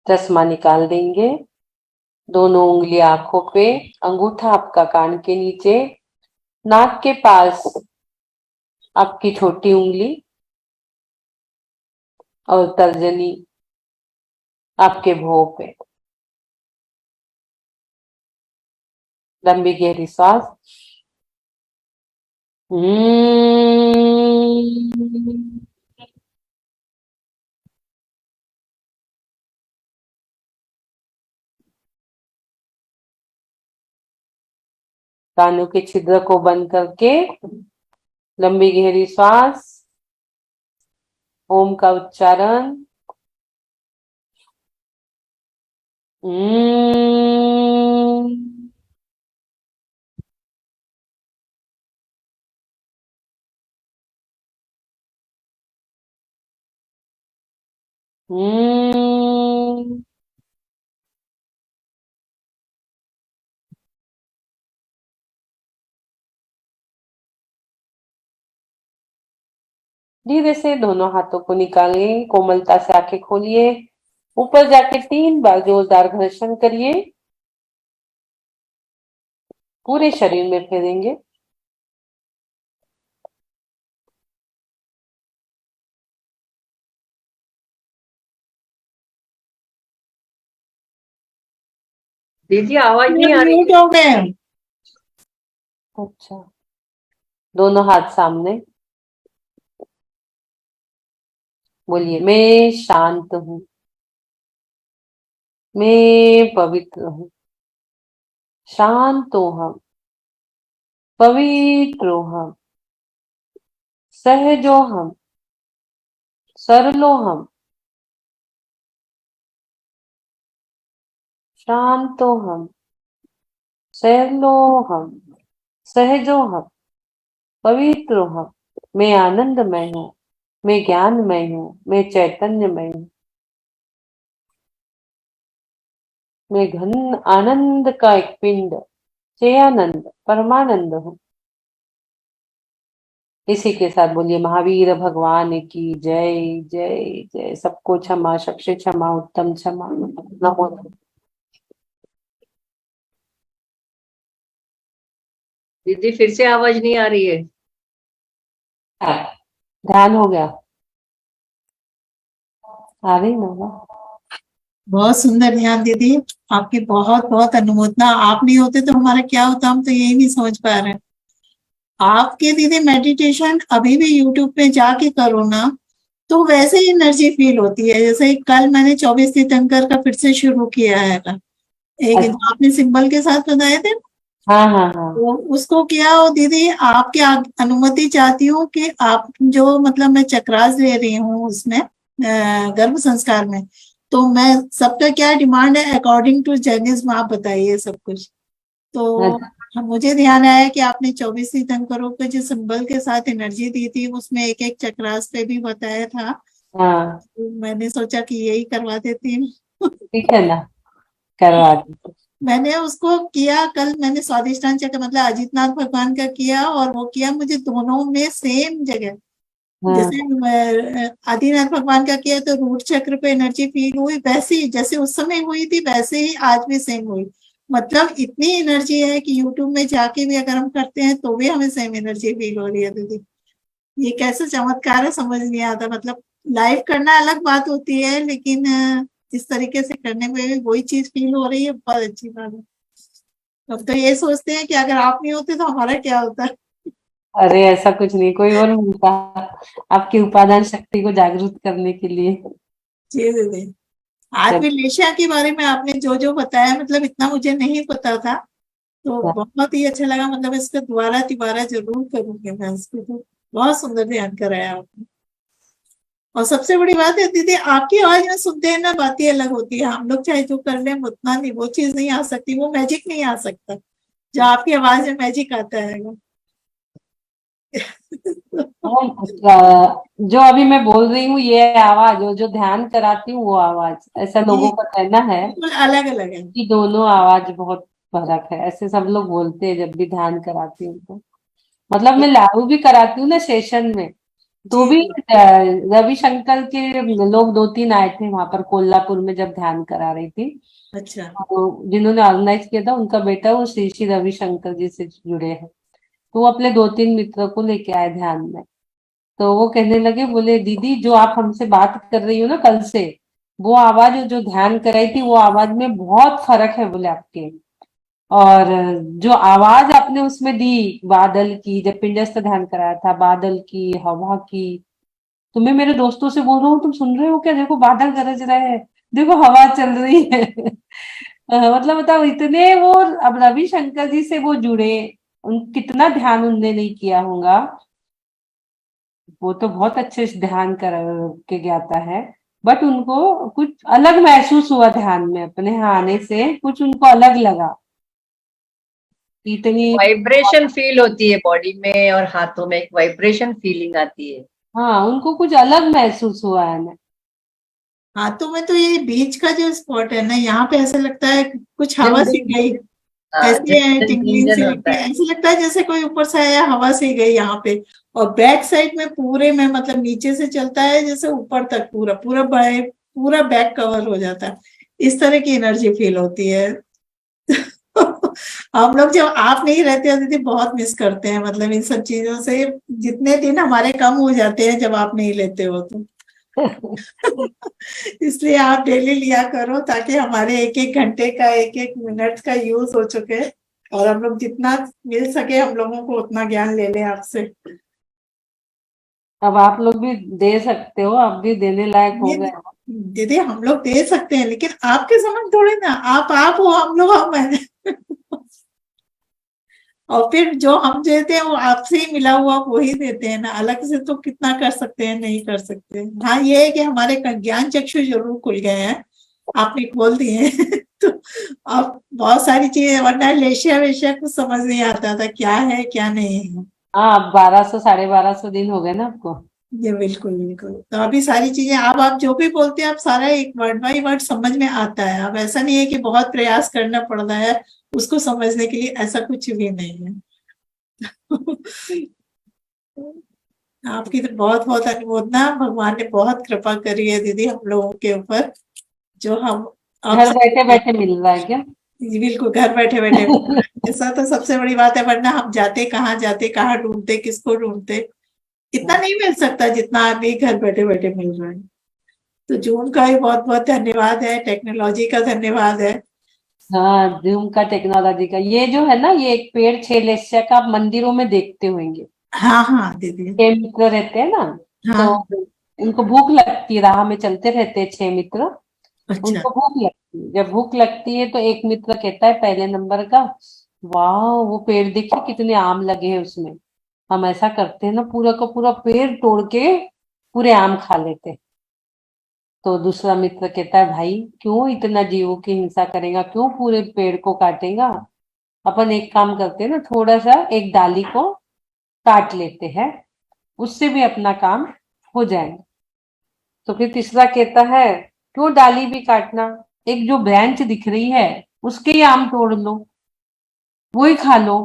चश्मा निकाल देंगे। दोनों उंगलियां आंखों पे, अंगूठा आपका कान के नीचे, नाक के पास आपकी छोटी उंगली और तर्जनी आपके भौं पे। लंबी गहरी सांस। कानों के छिद्र को बंद करके लंबी गहरी श्वास, ओम का उच्चारण। धीरे से दोनों हाथों को निकालें, कोमलता से आंखें खोलिए, ऊपर जाके 3 बार जोरदार घर्षण करिए, पूरे शरीर में फेरेंगे। दीदी आवाज नहीं आ रही। म्यूट हो गए। अच्छा, दोनों हाथ सामने, बोलिए मैं शांत हूँ, मैं पवित्र हूँ, शांतो हम, पवित्रो हम, सहजो हम, सरलो हम, शांतो हम, सरलो हम, सहजो हम, पवित्र हम। मैं आनंदमय हूँ, मैं ज्ञानमय हूँ, मैं चैतन्यमय हूँ, मैं घन आनंद का एक पिंड, चेयानंद, परमानंद हूँ। इसी के साथ बोलिए महावीर भगवान की जय जय जय। सबको क्षमा, सबसे क्षमा, उत्तम क्षमा, नमो। दीदी फिर से आवाज नहीं आ रही है। ध्यान हो गया? आ रही ना? बहुत सुंदर ध्यान दीदी, आपकी बहुत बहुत अनुमोदना। आप नहीं होते तो हमारा क्या होता, हम तो यही नहीं समझ पा रहे हैं। आपके दीदी मेडिटेशन अभी भी यूट्यूब पे जाके करो ना, तो वैसे ही एनर्जी फील होती है। जैसे कल मैंने 24 तीर्थंकर का फिर से शुरू किया है। एक जो आपने सिंबल के साथ बताए थे, हाँ हाँ हाँ, तो उसको किया। और दीदी आपकी अनुमति चाहती हूँ कि आप जो मतलब मैं चक्रास ले रही हूँ उसमें गर्भ संस्कार में, तो मैं सबका क्या डिमांड है अकॉर्डिंग टू जैनिज्म आप बताइए सब कुछ। तो मुझे ध्यान आया कि आपने 24 तीर्थंकरों के जो सिंबल के साथ एनर्जी दी थी उसमें एक एक चक्रास पे भी बताया था। हाँ तो मैंने सोचा कि यही करवा देती हूँ। ठीक है ना, करवा दीजिए। मैंने उसको किया कल, मैंने स्वादिष्टान चक्र मतलब अजितनाथ भगवान का किया, और वो किया मुझे दोनों में सेम जगह। हाँ जैसे आदिनाथ भगवान का किया तो रूट चक्र पे एनर्जी फील हुई, वैसे ही जैसे उस समय हुई थी वैसे ही आज भी सेम हुई। मतलब इतनी एनर्जी है कि यूट्यूब में जाके भी अगर हम करते हैं तो भी हमें सेम एनर्जी फील हो रही है दीदी। ये कैसे चमत्कार है समझ नहीं आता। मतलब लाइव करना अलग बात होती है, लेकिन इस तरीके से करने में भी वही चीज फील हो रही है, बहुत अच्छी बात है। अब तो ये सोचते हैं कि अगर आप नहीं होते तो हमारा क्या होता। अरे ऐसा कुछ नहीं, कोई और मिलता आपकी उपादान शक्ति को जागरूक करने के लिए। जी दीदी, आज भी लेशा के बारे में आपने जो जो बताया, मतलब इतना मुझे नहीं पता था, तो बहुत ही अच्छा लगा। मतलब इसको दोबारा तिबारा जरूर करूंगी मैं इसको। तो बहुत सुंदर ध्यान कराया आपने। और सबसे बड़ी बात है दीदी, आपकी आवाज में सुनते हैं ना, बातें अलग होती है। हम लोग चाहे जो कर लें उतना नहीं, वो चीज नहीं आ सकती, वो मैजिक नहीं आ सकता जो आपकी आवाज में मैजिक आता है। जो अभी मैं बोल रही हूँ ये आवाज, और जो ध्यान कराती हूँ वो आवाज, ऐसा लोगों का कहना है बिल्कुल अलग अलग है। कि दोनों आवाज बहुत फर्क है, ऐसे सब लोग बोलते हैं जब भी ध्यान कराती हूँ तो। मतलब मैं लागू भी कराती हूँ ना सेशन में, तो जी भी जी। रविशंकर के लोग 2-3 आए थे वहां पर कोल्हापुर में जब ध्यान करा रही थी। अच्छा तो जिन्होंने ऑर्गेनाइज किया था उनका बेटा वो श्री श्री रविशंकर जी से जुड़े हैं, तो वो अपने 2-3 मित्रों को लेके आए ध्यान में। तो वो कहने लगे, बोले दीदी जो आप हमसे बात कर रही हो ना कल से, वो आवाज जो ध्यान कराई थी वो आवाज में बहुत फर्क है बोले आपके। और जो आवाज आपने उसमें दी बादल की, जब पिंडस्थ ध्यान कराया था, बादल की, हवा की, तुम्हें मेरे दोस्तों से बोल रहा हूँ, तुम सुन रहे हो क्या? देखो बादल गरज रहे हैं, देखो हवा चल रही है। मतलब बताओ, इतने वो अब रविशंकर जी से वो जुड़े, उन कितना ध्यान उनने नहीं किया होगा। वो तो बहुत अच्छे से ध्यान कर के ज्ञाता है, बट उनको कुछ अलग महसूस हुआ ध्यान में, अपने यहाँ आने से कुछ उनको अलग लगा। इतनी, वाइब्रेशन फील होती है बॉडी में और हाथों में, एक वाइब्रेशन फीलिंग आती है। हाँ, उनको कुछ अलग महसूस हुआ है ना। हाथों में तो ये बीच का जो स्पॉट है ना, यहाँ पे ऐसा लगता है कुछ हवा सी झंझन, गई, हाँ, ऐसे है, झंझन टिंगलिंग सी झंझन लगती होता है, है। ऐसे लगता है जैसे कोई ऊपर से आया, हवा से गई यहाँ पे। और बैक साइड में पूरे में, मतलब नीचे से चलता है जैसे ऊपर तक, पूरा पूरा पूरा बैक कवर हो जाता है। इस तरह की एनर्जी फील होती है। हम लोग जब आप नहीं रहते हो दीदी, बहुत मिस करते हैं, मतलब इन सब चीजों से। जितने दिन हमारे कम हो जाते हैं जब आप नहीं लेते हो तो। इसलिए आप डेली लिया करो, ताकि हमारे एक एक घंटे का, एक एक मिनट का यूज हो चुके, और हम लोग जितना मिल सके हम लोगों को उतना ज्ञान ले लें आपसे। अब आप लोग भी दे सकते हो, आप भी देने लायक हो ये गए। दीदी हम लोग दे सकते हैं, लेकिन आपके समझ थोड़े ना, आप हो, हम लोग हम हैं। और फिर जो हम देते हैं वो आपसे ही मिला हुआ वो ही देते हैं ना, अलग से तो कितना कर सकते हैं, नहीं कर सकते। हाँ, ये है कि हमारे ज्ञान चक्षु जरूर खुल गए हैं, आपने खोल दिए हैं। तो अब बहुत सारी चीजें, वरना लेशिया वेशिया कुछ समझ नहीं आता था क्या है क्या नहीं है। हाँ, अब 1200 1250 दिन हो गए ना आपको। ये बिल्कुल बिल्कुल, तो अभी सारी चीजें, अब आप जो भी बोलते हैं आप सारा एक वर्ड बाई वर्ड समझ में आता है। अब ऐसा नहीं है कि बहुत प्रयास करना पड़ रहा है उसको समझने के लिए, ऐसा कुछ भी नहीं है। आपकी तो बहुत बहुत अनुमोदना, भगवान ने बहुत कृपा करी है दीदी हम लोगों के ऊपर, जो हम आप घर बैठे बैठे मिल रहा है क्या? जी बिल्कुल, घर बैठे बैठे। ऐसा तो सबसे बड़ी बात है, वरना हम जाते कहाँ ढूंढते, किसको ढूंढते। इतना नहीं मिल सकता जितना अभी घर बैठे बैठे मिल रहा है। तो जूम का भी बहुत बहुत धन्यवाद है, टेक्नोलॉजी का धन्यवाद है। हाँ, जूम का, टेक्नोलॉजी का, ये जो है ना, ये एक पेड़ 6 लेस्या का आप मंदिरों में देखते होंगे। हाँ हाँ दीदी। 6 मित्र रहते हैं ना, तो हाँ। उनको भूख लगती है, राह में चलते रहते हैं 6 मित्र। अच्छा। उनको भूख लगती है, जब भूख लगती है तो एक मित्र कहता है पहले नंबर का, वाह, वो पेड़ देखिए कितने आम लगे हैं उसमें, हम ऐसा करते हैं ना, पूरा का पूरा पेड़ तोड़ के पूरे आम खा लेते हैं। तो दूसरा मित्र कहता है भाई, क्यों इतना जीवों की हिंसा करेगा, क्यों पूरे पेड़ को काटेगा, अपन एक काम करते हैं ना, थोड़ा सा एक डाली को काट लेते हैं, उससे भी अपना काम हो जाएगा। तो फिर तीसरा कहता है, क्यों डाली भी काटना, एक जो ब्रांच दिख रही है उसके ही आम तोड़ लो, वो ही खा लो।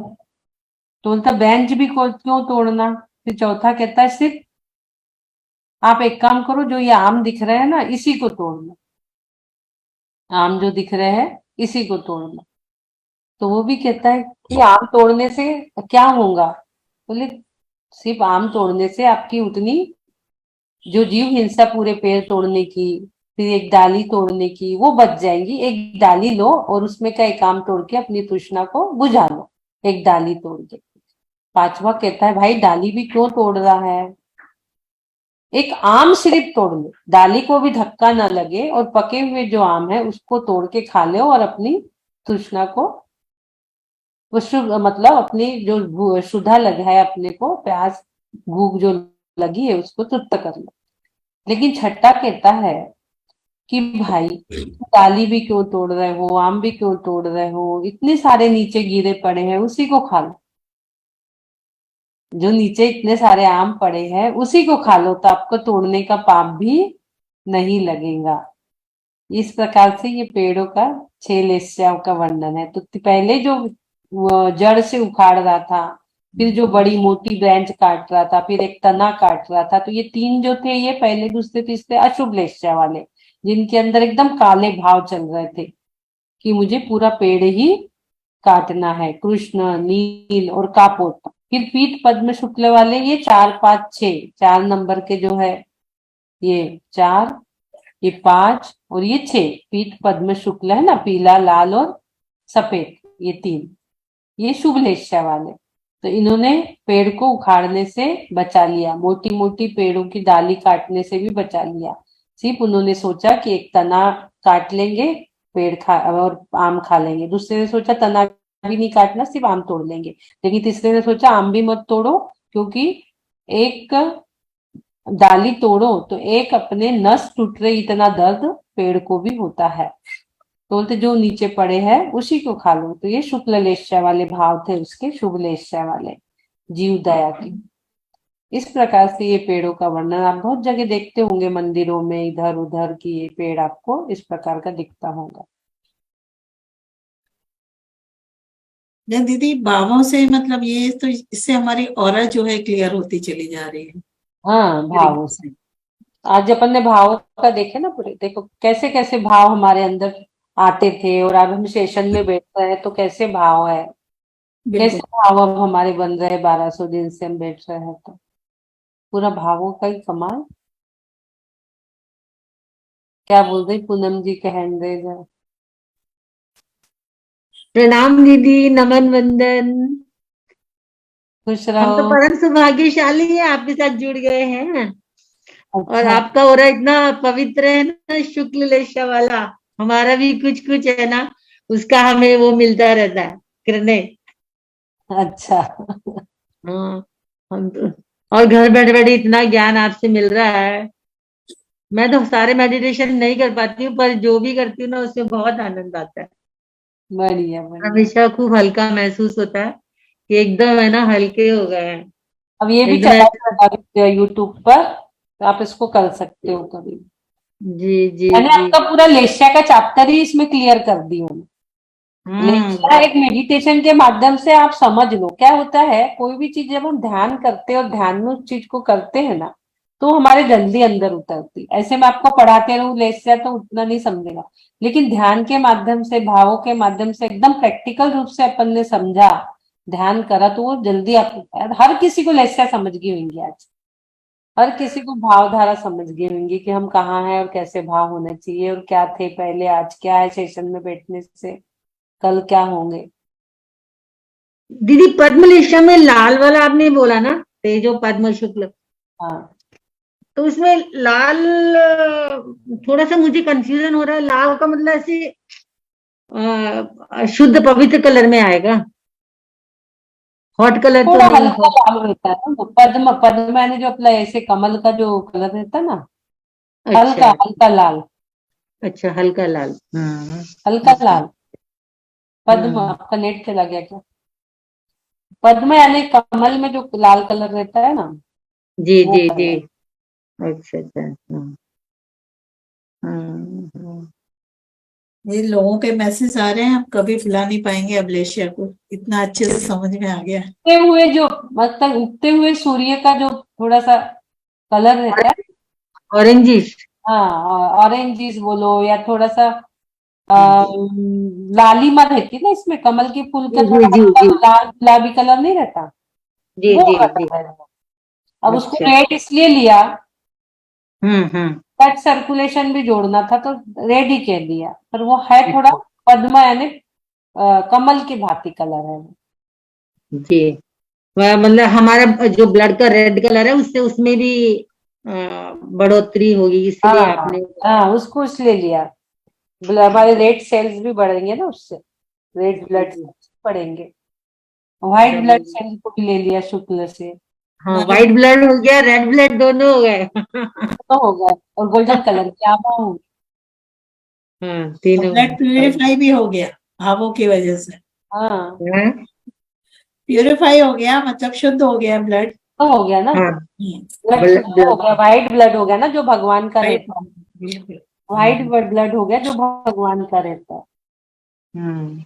तो बोलता ब्रांच भी क्यों तोड़ना। फिर चौथा कहता है, सिर्फ आप एक काम करो, जो ये आम दिख रहे हैं ना, इसी को तोड़ लो, आम जो दिख रहे हैं इसी को तोड़ लो। तो वो भी कहता है कि आम तोड़ने से क्या होगा। बोले सिर्फ आम तोड़ने से आपकी उतनी जो जीव हिंसा पूरे पेड़ तोड़ने की, फिर एक डाली तोड़ने की, वो बच जाएंगी। एक डाली लो और उसमें का एक आम तोड़ के अपनी तृष्णा को बुझा लो, एक डाली तोड़ के। पांचवा कहता है, भाई डाली भी क्यों तोड़ रहा है, एक आम सिर्फ तोड़ लो, डाली को भी धक्का ना लगे, और पके हुए जो आम है उसको तोड़ के खा लो, और अपनी तृष्णा को, वो मतलब अपनी जो क्षुधा लगा है अपने को, प्यास भूख जो लगी है उसको तृप्त कर लो। लेकिन छठा कहता है कि भाई डाली भी क्यों तोड़ रहे हो, आम भी क्यों तोड़ रहे हो, इतने सारे नीचे गिरे पड़े हैं उसी को खा लो, जो नीचे इतने सारे आम पड़े हैं उसी को खा लो, तो आपको तोड़ने का पाप भी नहीं लगेगा। इस प्रकार से ये पेड़ों का 6 लेस्याओं का वर्णन है। तो पहले जो जड़ से उखाड़ रहा था, फिर जो बड़ी मोटी ब्रांच काट रहा था, फिर एक तना काट रहा था, तो ये 3 जो थे, ये पहले दूसरे तीसरे अशुभ लेस्या वाले, जिनके अंदर एकदम काले भाव चल रहे थे कि मुझे पूरा पेड़ ही काटना है, कृष्ण, नील और कापोत। फिर पीत पद्म शुक्ल वाले, ये 4 5 6, 4 नंबर के जो है, ये 4, ये 5 और ये 6, पीत पद्म शुक्ल है ना, पीला लाल और सफेद, ये 3, ये शुभ लेस्या वाले। तो इन्होंने पेड़ को उखाड़ने से बचा लिया, मोटी मोटी पेड़ों की डाली काटने से भी बचा लिया। सिर्फ उन्होंने सोचा कि एक तना काट लेंगे, पेड़ खा और आम खा लेंगे। दूसरे ने सोचा तना भी नहीं काटना, सिर्फ आम तोड़ लेंगे। लेकिन तीसरे ने सोचा आम भी मत तोड़ो, क्योंकि एक डाली तोड़ो तो एक अपने नस टूट रही इतना दर्द पेड़ को भी होता है। तो बोलते जो नीचे पड़े हैं उसी को खा लो। तो ये शुक्ल लेस्या वाले भाव थे उसके, शुभ लेस्या वाले, जीव दया की। इस प्रकार से ये पेड़ों का वर्णन आप बहुत जगह देखते होंगे, मंदिरों में इधर उधर की ये पेड़ आपको इस प्रकार का दिखता होगा। दीदी भावों से मतलब ये तो इससे हमारी ऑरा जो है क्लियर होती चली जा रही है। हाँ, भावों से। आज अपन ने भाव का देखे ना पूरे, देखो कैसे कैसे भाव हमारे अंदर आते थे, और अब हम सेशन में बैठ रहे हैं तो कैसे भाव है, कैसे बिल्कुल। भाव अब हमारे बन रहे 1200 दिन से हम बैठ रहे हैं, तो पूरा भावों का ही कमाल। क्या बोल रही पूनम जी, कहन दे जरा। प्रणाम दीदी, नमन वंदन। खुश हम तो रहो। परम सौभाग्यशाली हैं, आपके साथ जुड़ गए हैं। और अच्छा, आपका ओरा इतना पवित्र है ना, शुक्ल लेशा वाला। हमारा भी कुछ कुछ है ना, उसका हमें वो मिलता रहता है करने। अच्छा। हाँ, हम तो और घर बैठे बैठे इतना ज्ञान आपसे मिल रहा है। मैं तो सारे मेडिटेशन नहीं कर पाती हूँ, पर जो भी करती हूँ ना उसमें बहुत आनंद आता है। बढ़िया बढ़िया। हमेशा खूब हल्का महसूस होता है कि एकदम है ना, हल्के हो गए हैं अब ये भी एकदम चला ऐसा। है यूट्यूब पर, तो आप इसको कर सकते हो कभी। जी जी मैंने जी। आपका पूरा लेस्या का चैप्टर ही इसमें क्लियर कर दी हूँ। लेस्या बहुत। एक मेडिटेशन के माध्यम से आप समझ लो क्या होता है। कोई भी चीज जब हम ध्यान करते हैं और ध्यान में उस चीज को करते हैं ना, तो हमारे जल्दी अंदर उतरती। ऐसे मैं आपको पढ़ाते रहूं लेस्या तो उतना नहीं समझेगा, लेकिन ध्यान के माध्यम से, भावों के माध्यम से एकदम प्रैक्टिकल रूप से अपन ने समझा, ध्यान करा, तो वो जल्दी आप, हर किसी को लेस्या समझ गई होंगी आज। हर किसी को भावधारा समझ गई होंगी कि हम कहाँ हैं और कैसे भाव होने चाहिए, और क्या थे पहले, आज क्या है, सेशन में बैठने से कल क्या होंगे। दीदी पद्मलेशा में लाल वाला आपने बोला ना, तेजो पद्म शुक्ल, हाँ, तो उसमें लाल थोड़ा सा मुझे कंफ्यूजन हो रहा है। लाल का मतलब ऐसे शुद्ध पवित्र कलर में आएगा, हॉट कलर तो थोड़ा नहीं हल्का हो। लाल रहता है ना। पद्म, पद्म यानी जो अपना ऐसे कमल का जो कलर रहता है ना, हल्का अच्छा। हल्का लाल, अच्छा, हल्का लाल। हाँ। हल्का लाल। पद्म, हाँ। आपका नेट चला गया क्या? पद्म यानी कमल में जो लाल कलर रहता है ना, जी वो जी जी। कलर। अच्छा अच्छा। हाँ हाँ हाँ। ये लोगों के मैसेज आ रहे हैं, हम कभी भुला नहीं पाएंगे अबलेशिया को, इतना अच्छे से समझ में आ गया। उगते हुए जो, मतलब उगते हुए सूर्य का जो थोड़ा सा कलर रहता है, ऑरेंजिश। हाँ, ऑरेंजिस बोलो या थोड़ा सा लालिमा रहती है ना इसमें, कमल के फूल का जी जी थोड़ा जी हल्का जी लाल गुलाबी कलर नहीं रहता, जी वो जी जी। कलर है वो। अब उसको अच्छा। रेड इसलिए लिया, हम्म। ब्लड सर्कुलेशन भी जोड़ना था तो रेड ही कह दिया, पर वो है थोड़ा पद्मा यानी कमल की भांति कलर है वो। जी। मतलब हमारा जो ब्लड का रेड कलर है, उससे उसमें भी बढ़ोतरी होगी, इसलिए हाँ आपने। हाँ, उसको इसलिए लिया, हमारे रेड सेल्स भी बढ़ेंगे ना उससे, रेड जी ब्लड जी। सेल्स बढ़ेंगे। व्हाइट ब्लड बढ़ेगी। सेल को भी ले लिया शुक्ल से, हाँ, हमारे व्हाइट ब्लड हो गया, रेड ब्लड दोनों हो गए। तो हो गया। और गोल्डन कलर की आभा होंगी। हाँ, तीनों। ब्लड प्यूरिफाई भी हो गया भावों की वजह से। हाँ, हाँ प्यूरिफाई हो गया मतलब शुद्ध हो गया ब्लड। तो हो गया ना, हाँ। ब्लड शुद्ध हो गया, व्हाइट ब्लड हो गया ना जो भगवान का रहता है। बिल्कुल। व्हाइट ब्लड हो गया जो भगवान का रहता है। हम्म।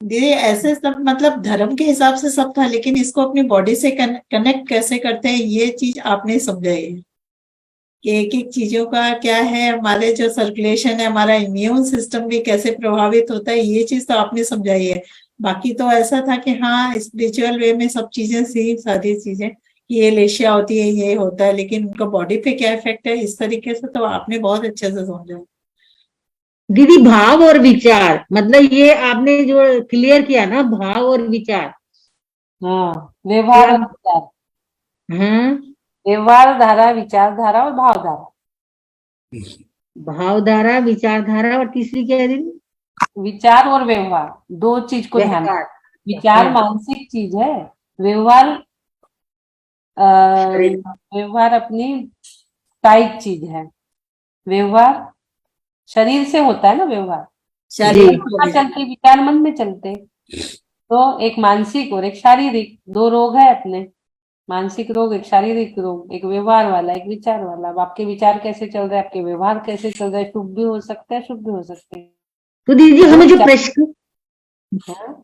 दीदी ऐसे सब मतलब धर्म के हिसाब से सब था, लेकिन इसको अपनी बॉडी से कनेक्ट कैसे करते हैं ये चीज आपने समझाई है कि एक एक चीजों का क्या है, हमारे जो सर्कुलेशन है, हमारा इम्यून सिस्टम भी कैसे प्रभावित होता है, ये चीज तो आपने समझाई है। बाकी तो ऐसा था कि हाँ स्पिरिचुअल वे में सब चीजें सी सारी चीजें कि ये लेशिया होती है, ये होता है, लेकिन उनका बॉडी पे क्या इफेक्ट है इस तरीके से तो आपने बहुत अच्छे से समझा। दीदी भाव और विचार, मतलब ये आपने जो क्लियर किया ना, भाव और विचार, हाँ, व्यवहार और विचार, हाँ, व्यवहार धारा, विचारधारा और भावधारा। भावधारा, विचारधारा, और तीसरी क्या है दीदी? विचार और व्यवहार, दो चीज को ध्यान व्यवहार। रखना। विचार हाँ, मानसिक चीज है, व्यवहार शारीरिक। व्यवहार अपनी कायिक चीज है। व्यवहार शरीर से होता है ना, व्यवहार जी, शारीरिक कहाँ चलते, विचार मन में चलते। तो एक मानसिक और एक शारीरिक, दो रोग है अपने, मानसिक रोग, एक शारीरिक रोग, एक व्यवहार वाला, एक विचार वाला। अब आपके विचार कैसे चल रहे हैं, आपके व्यवहार कैसे चल रहे हैं, शुभ भी हो सकते हैं, शुभ भी हो सकते हैं। तो दीदी दो हमें जो विचार प्रश्न, हैं।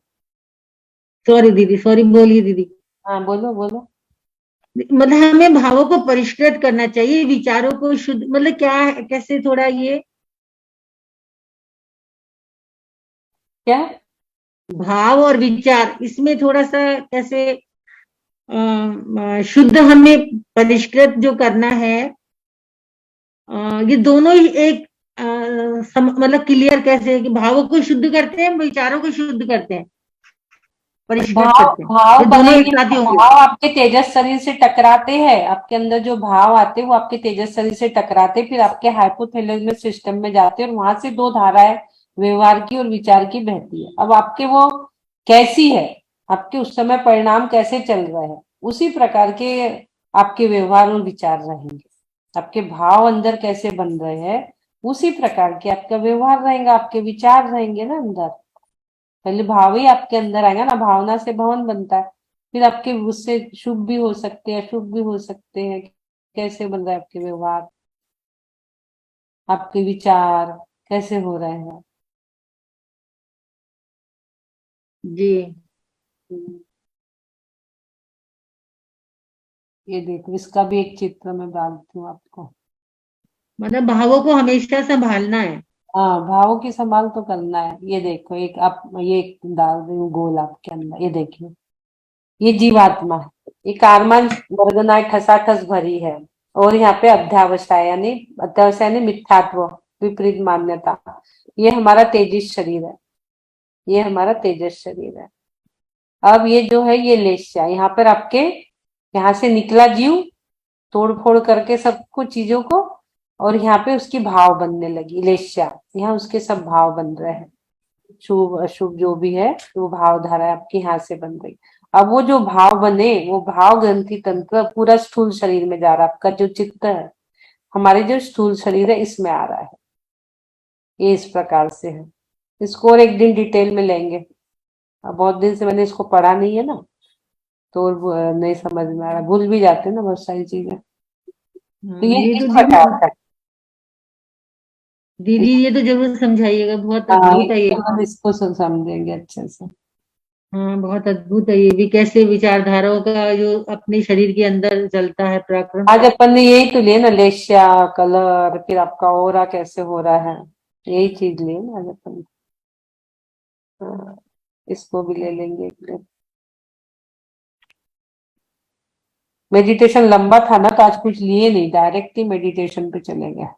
सॉरी दीदी, सॉरी, बोलिए दीदी। हाँ, बोलो बोलो। मतलब हमें भावों को परिष्कृत करना चाहिए, विचारों को शुद्ध, मतलब क्या है, कैसे थोड़ा ये क्या? भाव और विचार, इसमें थोड़ा सा कैसे शुद्ध हमें परिष्कृत जो करना है, ये दोनों ही एक मतलब क्लियर कैसे है कि भावों को शुद्ध करते हैं, विचारों को शुद्ध करते हैं, परिष्कृत भाव करते हैं, भाव ये दोनों बनेंगे एक साथ ही ना, होंगे। भाव आपके तेजस शरीर से टकराते हैं, आपके अंदर जो भाव आते हैं वो आपके तेजस शरीर से टकराते, फिर आपके हाइपोथैलेमस सिस्टम में जाते हैं और वहां से दो धाराएं व्यवहार की और विचार की बहती है। अब आपके वो कैसी है, आपके उस समय परिणाम कैसे चल रहे हैं, उसी प्रकार के आपके व्यवहार और विचार रहेंगे। आपके भाव अंदर कैसे बन रहे हैं, उसी प्रकार के आपका व्यवहार रहेगा, आपके विचार रहेंगे ना अंदर। पहले भाव ही आपके अंदर आएगा ना, भावना से भवन बनता है, फिर आपके उससे शुभ भी हो सकते हैं, अशुभ भी हो सकते हैं। कैसे बन रहा है आपके व्यवहार, आपके विचार कैसे हो रहे हैं। जी, हम्म, ये देखो, इसका भी एक चित्र मैं डालती हूँ आपको। मतलब भावों को हमेशा संभालना है। हाँ, भावों की संभाल तो करना है। ये देखो, एक आप ये एक डाल रही हूँ गोल आपके अंदर, ये देखिए, ये जीवात्मा है, ये कारमान वर्गनाएं ठसाठस भरी है, और यहाँ पे अध्यावसाय यानी मिथ्यात्व, विपरीत मान्यता। ये हमारा तेजस शरीर है, ये हमारा तेजस शरीर है। अब ये जो है ये लेस्या, यहाँ पर आपके यहाँ से निकला जीव, तोड़ फोड़ करके सब कुछ चीजों को, और यहाँ पे उसकी भाव बनने लगी लेस्या, यहाँ उसके सब भाव बन रहे हैं, शुभ अशुभ जो भी है, वो भाव धारा आपकी यहाँ से बन रही। अब वो जो भाव बने, वो भाव ग्रंथि तंत्र पूरा स्थूल शरीर में जा रहा है। आपका जो चित्त है, हमारे जो स्थूल शरीर है, इसमें आ रहा है। ये इस प्रकार से है। इसको और एक दिन डिटेल में लेंगे। अब बहुत दिन से मैंने इसको पढ़ा नहीं है ना, तो नहीं समझ में आ रहा, भूल भी जाते हैं ना बहुत सारी चीजें। तो ये ये इस तो दीदी, प्रकार का है। दीदी ये तो जरूर समझाइएगा, बहुत हाँ, अद्भुत है ये। हम इसको समझेंगे अच्छे से। हाँ, बहुत अद्भुत है ये भी, कैसे विचारधाराओं का जो अपने शरीर के अंदर चलता है प्रक्रम। आज अपन ने यही तो लिया ना, लेशिया, कलर, फिर आपका ओरा कैसे हो रहा है, यही चीज लिए ना आज अपन। हाँ, इसको भी ले लेंगे एक दिन। मेडिटेशन लंबा था ना, तो आज कुछ लिए नहीं, डायरेक्ट ही मेडिटेशन पे चले गए।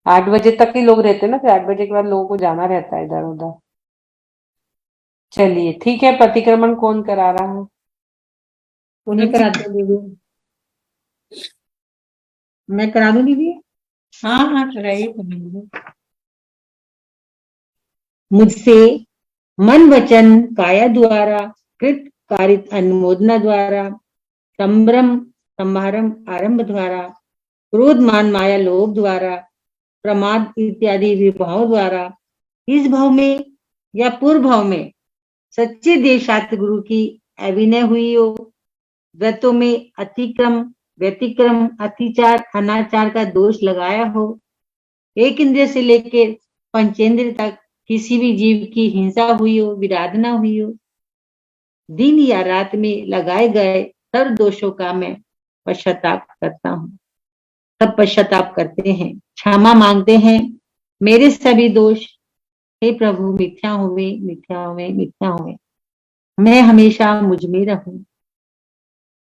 8 बजे तक ही लोग रहते हैं ना, फिर 8 बजे के बाद लोगों को जाना रहता है इधर उधर। चलिए ठीक है, प्रतिक्रमण कौन करा रहा है? मैं कराती हूँ दीदी, मैं करा दूं दीदी। हाँ हाँ कराइए बनाइए। मुझसे मन वचन काया द्वारा कृत कारित अनुमोदना द्वारा संभ्रम संभारम आरंभ द्वारा क्रोध मान माया लोभ द्वारा प्रमाद इत्यादि विभाव द्वारा इस भाव में या पूर्व भाव में सच्चे देशात गुरु की अभिनय हुई हो, व्रतों में अतिक्रम व्यतिक्रम अतिचार अनाचार का दोष लगाया हो, एक इंद्रिय से लेकर पंचेंद्रिय तक किसी भी जीव की हिंसा हुई हो, विराधना हुई हो, दिन या रात में लगाए गए सर्व दोषों का मैं पश्चाताप करता हूँ। सब पश्चाताप करते हैं, क्षमा मांगते हैं। मेरे सभी दोष हे प्रभु मिथ्या हुए, मिथ्या हुए, मिथ्या हुए। मैं हमेशा मुझ में रहूं।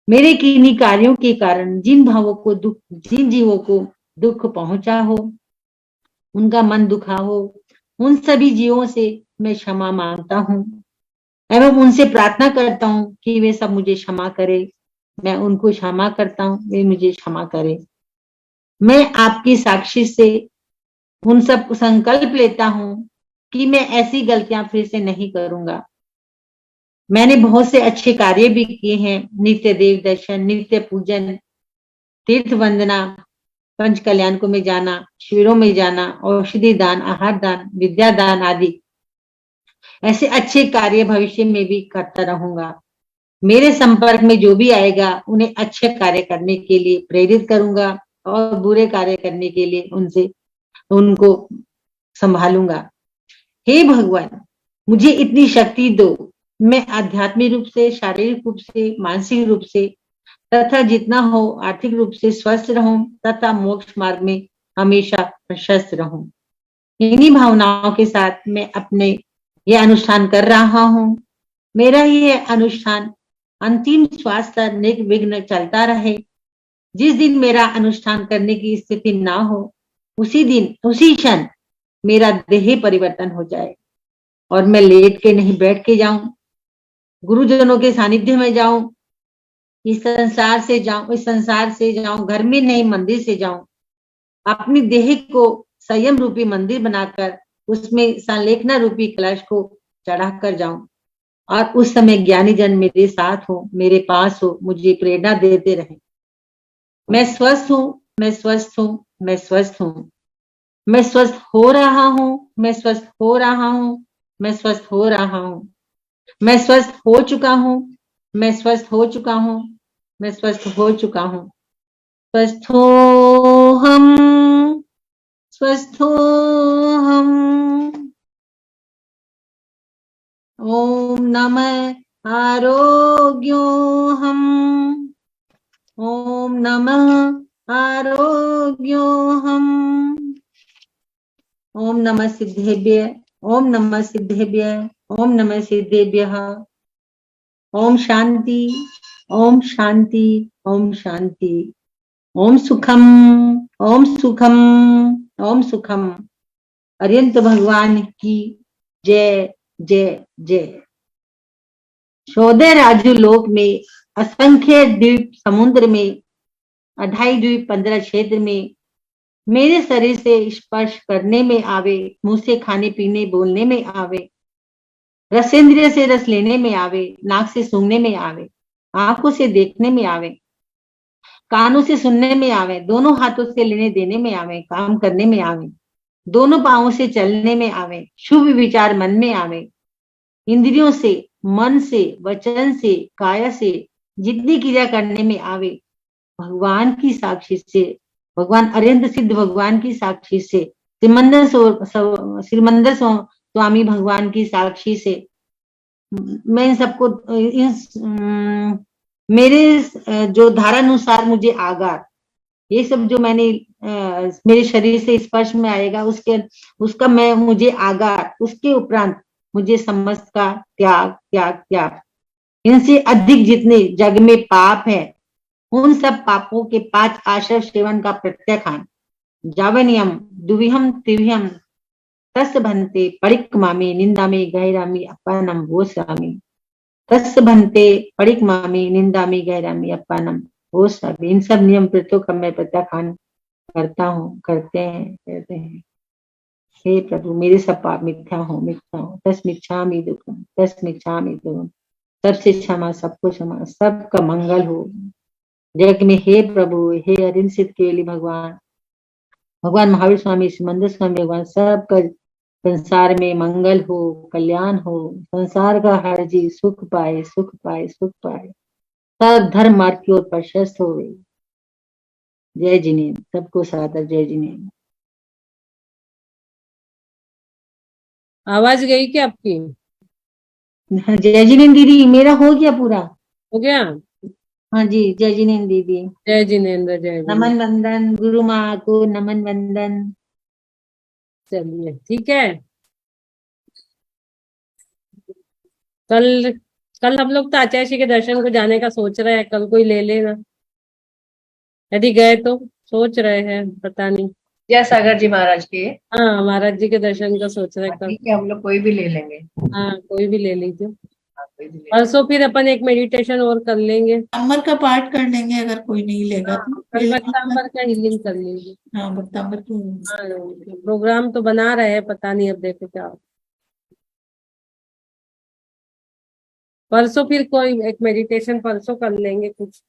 मेरे किन्हीं कार्यों के कारण जिन भावों को जिन जीवों को दुख पहुंचा हो, उनका मन दुखा हो, उन सभी जीवों से मैं क्षमा मांगता हूँ एवं उनसे प्रार्थना करता हूँ कि वे सब मुझे क्षमा करे। मैं उनको क्षमा करता हूँ, वे मुझे क्षमा करे। मैं आपकी साक्षी से उन सब संकल्प लेता हूँ कि मैं ऐसी गलतियां फिर से नहीं करूंगा। मैंने बहुत से अच्छे कार्य भी किए हैं, नित्य देव दर्शन, नित्य पूजन, तीर्थ वंदना, पंच कल्याणकों में जाना, शिविरों में जाना, औषधि दान, आहार दान, विद्या दान आदि ऐसे अच्छे कार्य भविष्य में भी करता रहूंगा। मेरे संपर्क में जो भी आएगा उन्हें अच्छे कार्य करने के लिए प्रेरित करूंगा और बुरे कार्य करने के लिए उनको संभालूंगा। हे भगवान, मुझे इतनी शक्ति दो, मैं आध्यात्मिक रूप से, शारीरिक रूप से, मानसिक रूप से तथा जितना हो आर्थिक रूप से स्वस्थ रहूं तथा मोक्ष मार्ग में हमेशा प्रशस्त रहूं। इन्हीं भावनाओं के साथ मैं अपने ये अनुष्ठान कर रहा हूं। मेरा यह अनुष्ठान अंतिम श्वास तक निर्विघ्न चलता रहे। जिस दिन मेरा अनुष्ठान करने की स्थिति ना हो, उसी दिन, उसी क्षण मेरा देह परिवर्तन हो जाए और मैं लेट के नहीं बैठ के जाऊं, गुरुजनों के सानिध्य में जाऊं, इस संसार से जाऊं, घर में नहीं मंदिर से जाऊं, अपनी देह को संयम रूपी मंदिर बनाकर उसमें संलेखना रूपी कलश को चढ़ा कर जाऊं और उस समय ज्ञानी जन मेरे साथ हो, मेरे पास हो, मुझे प्रेरणा देते रहे। मैं स्वस्थ हूँ, मैं स्वस्थ हूँ, मैं स्वस्थ हूँ, मैं स्वस्थ हो रहा हूँ, मैं स्वस्थ हो रहा हूँ, मैं स्वस्थ हो रहा हूँ, मैं स्वस्थ हो चुका हूँ, मैं स्वस्थ हो चुका हूँ, मैं स्वस्थ हो चुका हूँ। स्वस्थो हम, स्वस्थो हम। ओम नमः आरोग्यो हम, ओम नमः आरोग्यो हम। ओम नमः सिद्धेभ्य, ओम नमः सिद्धेभ्य, ओम नमः सिद्धेभ्यः। ओम शांति, ओम शांति, ओम शांति। ओम सुखम, ओम सुखम, ओम सुखम। अरिहंत भगवान की जय जय जय। शोधे राजू लोक में, असंख्य द्वीप समुद्र में, 28 द्वीप 15 क्षेत्र में मेरे शरीर से स्पर्श करने में आवे, मुंह से खाने पीने बोलने में आवे, रसेंद्रिय से रस लेने में आवे, नाक से सूंघने में आवे, आंखों से देखने में आवे, कानों से सुनने में आवे, दोनों हाथों से लेने देने में आवे, काम करने में आवे, दोनों पांवों से चलने में आवे, शुभ विचार मन में आवे, इंद्रियों से, मन से, वचन से, काया से जितनी क्रिया करने में आवे, भगवान की साक्षी से, भगवान अरिहंत सिद्ध भगवान की साक्षी से, श्रीमंदर स्वामी भगवान की साक्षी से मैं इन सबको मेरे जो धारानुसार मुझे आगार, ये सब जो मैंने मेरे शरीर से स्पर्श में आएगा उसका मैं मुझे आगार, उसके उपरांत मुझे समस्त का त्याग त्याग त्याग। इनसे अधिक जितने जग में पाप है उन सब पापों के 5 आश्रय सेवन का प्रत्याखान। जावनियम दुविहम त्रिविहम तस् भन्ते परिक्मामी निंदामी गैरामी अपनम वो स्वामी। तस् भन्ते परिक्मामी निंदामी गैरामी अपनम वो स्वामी। इन सब नियम प्रत्यों का मैं प्रत्याखान करता हूँ, करते हैं। हे प्रभु, मेरे सब पाप मिथ्या हो, मिथ्या हो। तस्मिच्छामि दुःखम, तस्मिच्छामि दुःखम। सबसे क्षमा, सबको क्षमा, सबका मंगल हो जग में। हे प्रभु, हे अरिहंत सिद्ध केवली भगवान, भगवान महावीर स्वामी, सिमंदर स्वामी भगवान, सबका संसार में मंगल हो, कल्याण हो, संसार का हर जीव सुख पाए, सुख पाए, सुख पाए, सब धर्म मार्ग की ओर प्रशस्त हो गई। जय जिनेन्द्र, सबको सादर जय जिनेन्द्र। आवाज गई क्या आपकी? जय जिनेन्द्र दीदी, मेरा हो गया पूरा। हो गया? हाँ जी, जय जिनेन्द्र दीदी। जय जिनेन्द्र, जय जिनेन्द्र। नमन वंदन गुरु माँ को, नमन वंदन। चलिए ठीक है। कल कल हम लोग तो आचार्य जी के दर्शन को जाने का सोच रहे हैं, कल कोई ले लेना, यदि गए तो। सोच रहे हैं, पता नहीं। जय सागर जी महाराज के। हाँ, महाराज जी के दर्शन का सोच रहे कब। ठीक है, हम लोग कोई भी ले लेंगे। हाँ, कोई भी ले लीजिए। हाँ, कोई भी ले लेंगे। परसों फिर अपन एक मेडिटेशन और कर लेंगे। अमर का पाठ कर लेंगे अगर कोई नहीं लेगा हाँ, तो। कल वक्तांबर का हीलिंग कर लेंगे। हाँ वक्तांबर की। हाँ, प्रोग्राम तो बना रहे हैं, पता नहीं अब देखो क्या होता। परसों फिर कोई एक मेडिटेशन परसों कर लेंगे कुछ।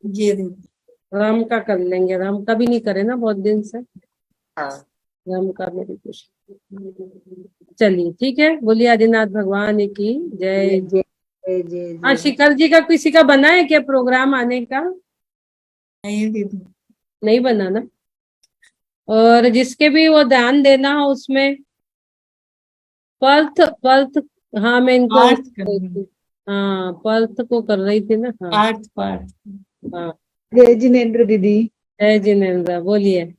ये देखो राम का कर लेंगे, राम का भी नहीं करे ना बहुत दिन से। हाँ, राम का मेडिटेशन। चलिए ठीक है, बोलिए आदिनाथ भगवान की जय। जय जय जय हाँ, जय। शिखर जी का किसी का बना है क्या प्रोग्राम आने का? नहीं दीदी। नहीं बना ना। और जिसके भी वो ध्यान देना हो उसमें पर्थ पर्थ। हाँ, मैं इनको पार्थ कर कर रही थी। हाँ, पर्थ को कर रही थी ना। हाँ पार्थ पार्थ। हाँ। जय जिनेन्द्र दीदी। जय जिनेन्द्र, बोलिए।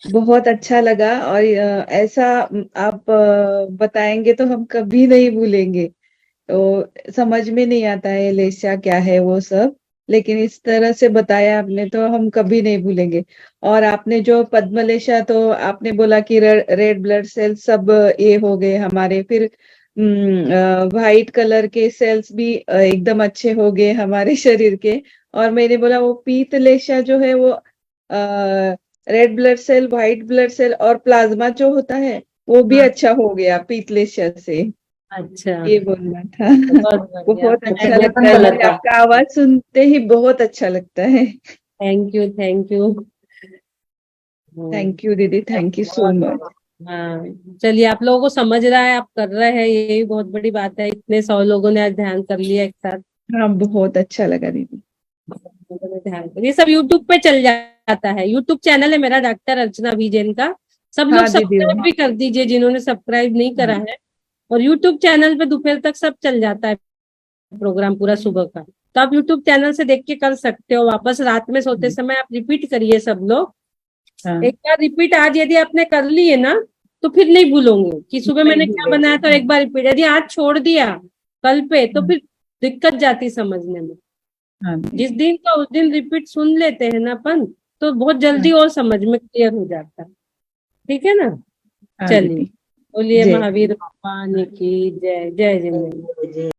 बहुत अच्छा लगा और ऐसा आप बताएंगे तो हम कभी नहीं भूलेंगे। तो समझ में नहीं आता है लेस्या क्या है वो सब, लेकिन इस तरह से बताया आपने तो हम कभी नहीं भूलेंगे। और आपने जो पद्मलेशा, तो आपने बोला कि रेड ब्लड सेल सब ये हो गए हमारे, फिर वाइट कलर के सेल्स भी एकदम अच्छे हो गए हमारे शरीर के। और मैंने बोला वो पीतलेशा जो है वो red blood cell, white blood cell और प्लाज्मा जो होता है वो भी हाँ। अच्छा हो गया पीतलेशा से, अच्छा, ये बोलना था। बहुत बढ़िया। बहुत अच्छा बहुत लगता है, अच्छा मुझे लगा। आपका आवाज सुनते ही बहुत अच्छा लगता है। Thank you, thank you. Thank you दीदी, थैंक यू सो मच। हाँ, चलिए, आप लोगों को समझ रहा है, आप कर रहे हैं, यही बहुत बड़ी बात है। इतने 100 लोगों ने आज ध्यान कर लिया एक साथ। हाँ, बहुत अच्छा लगा दीदी। लोगों ने ध्यान कर, ये सब यूट्यूब पे चल जाता है। यूट्यूब चैनल है मेरा, डॉक्टर अर्चना विजयन का। सब लोग हाँ दीदी, सब्सक्राइब भी कर दीजिए जिन्होंने सब्सक्राइब नहीं करा है। और यूट्यूब चैनल पे दोपहर तक सब चल जाता है प्रोग्राम, पूरा सुबह का। तो आप यूट्यूब चैनल से देख के कर सकते हो। वापस रात में सोते समय आप रिपीट करिए सब लोग। हाँ एक बार रिपीट आज यदि आपने कर लिए ना, तो फिर नहीं भूलोगे कि सुबह मैंने क्या बनाया था। एक बार रिपीट, यदि आज छोड़ दिया कल पे, तो फिर दिक्कत जाती समझने में। हाँ जिस दिन का उस दिन रिपीट सुन लेते हैं ना अपन, तो बहुत जल्दी और समझ में क्लियर हो जाता है। ठीक है ना। हाँ चलिए, दीदी। बोलिए जय महावीर भगवान की जय। जय जिनेन्द्र। जय जय।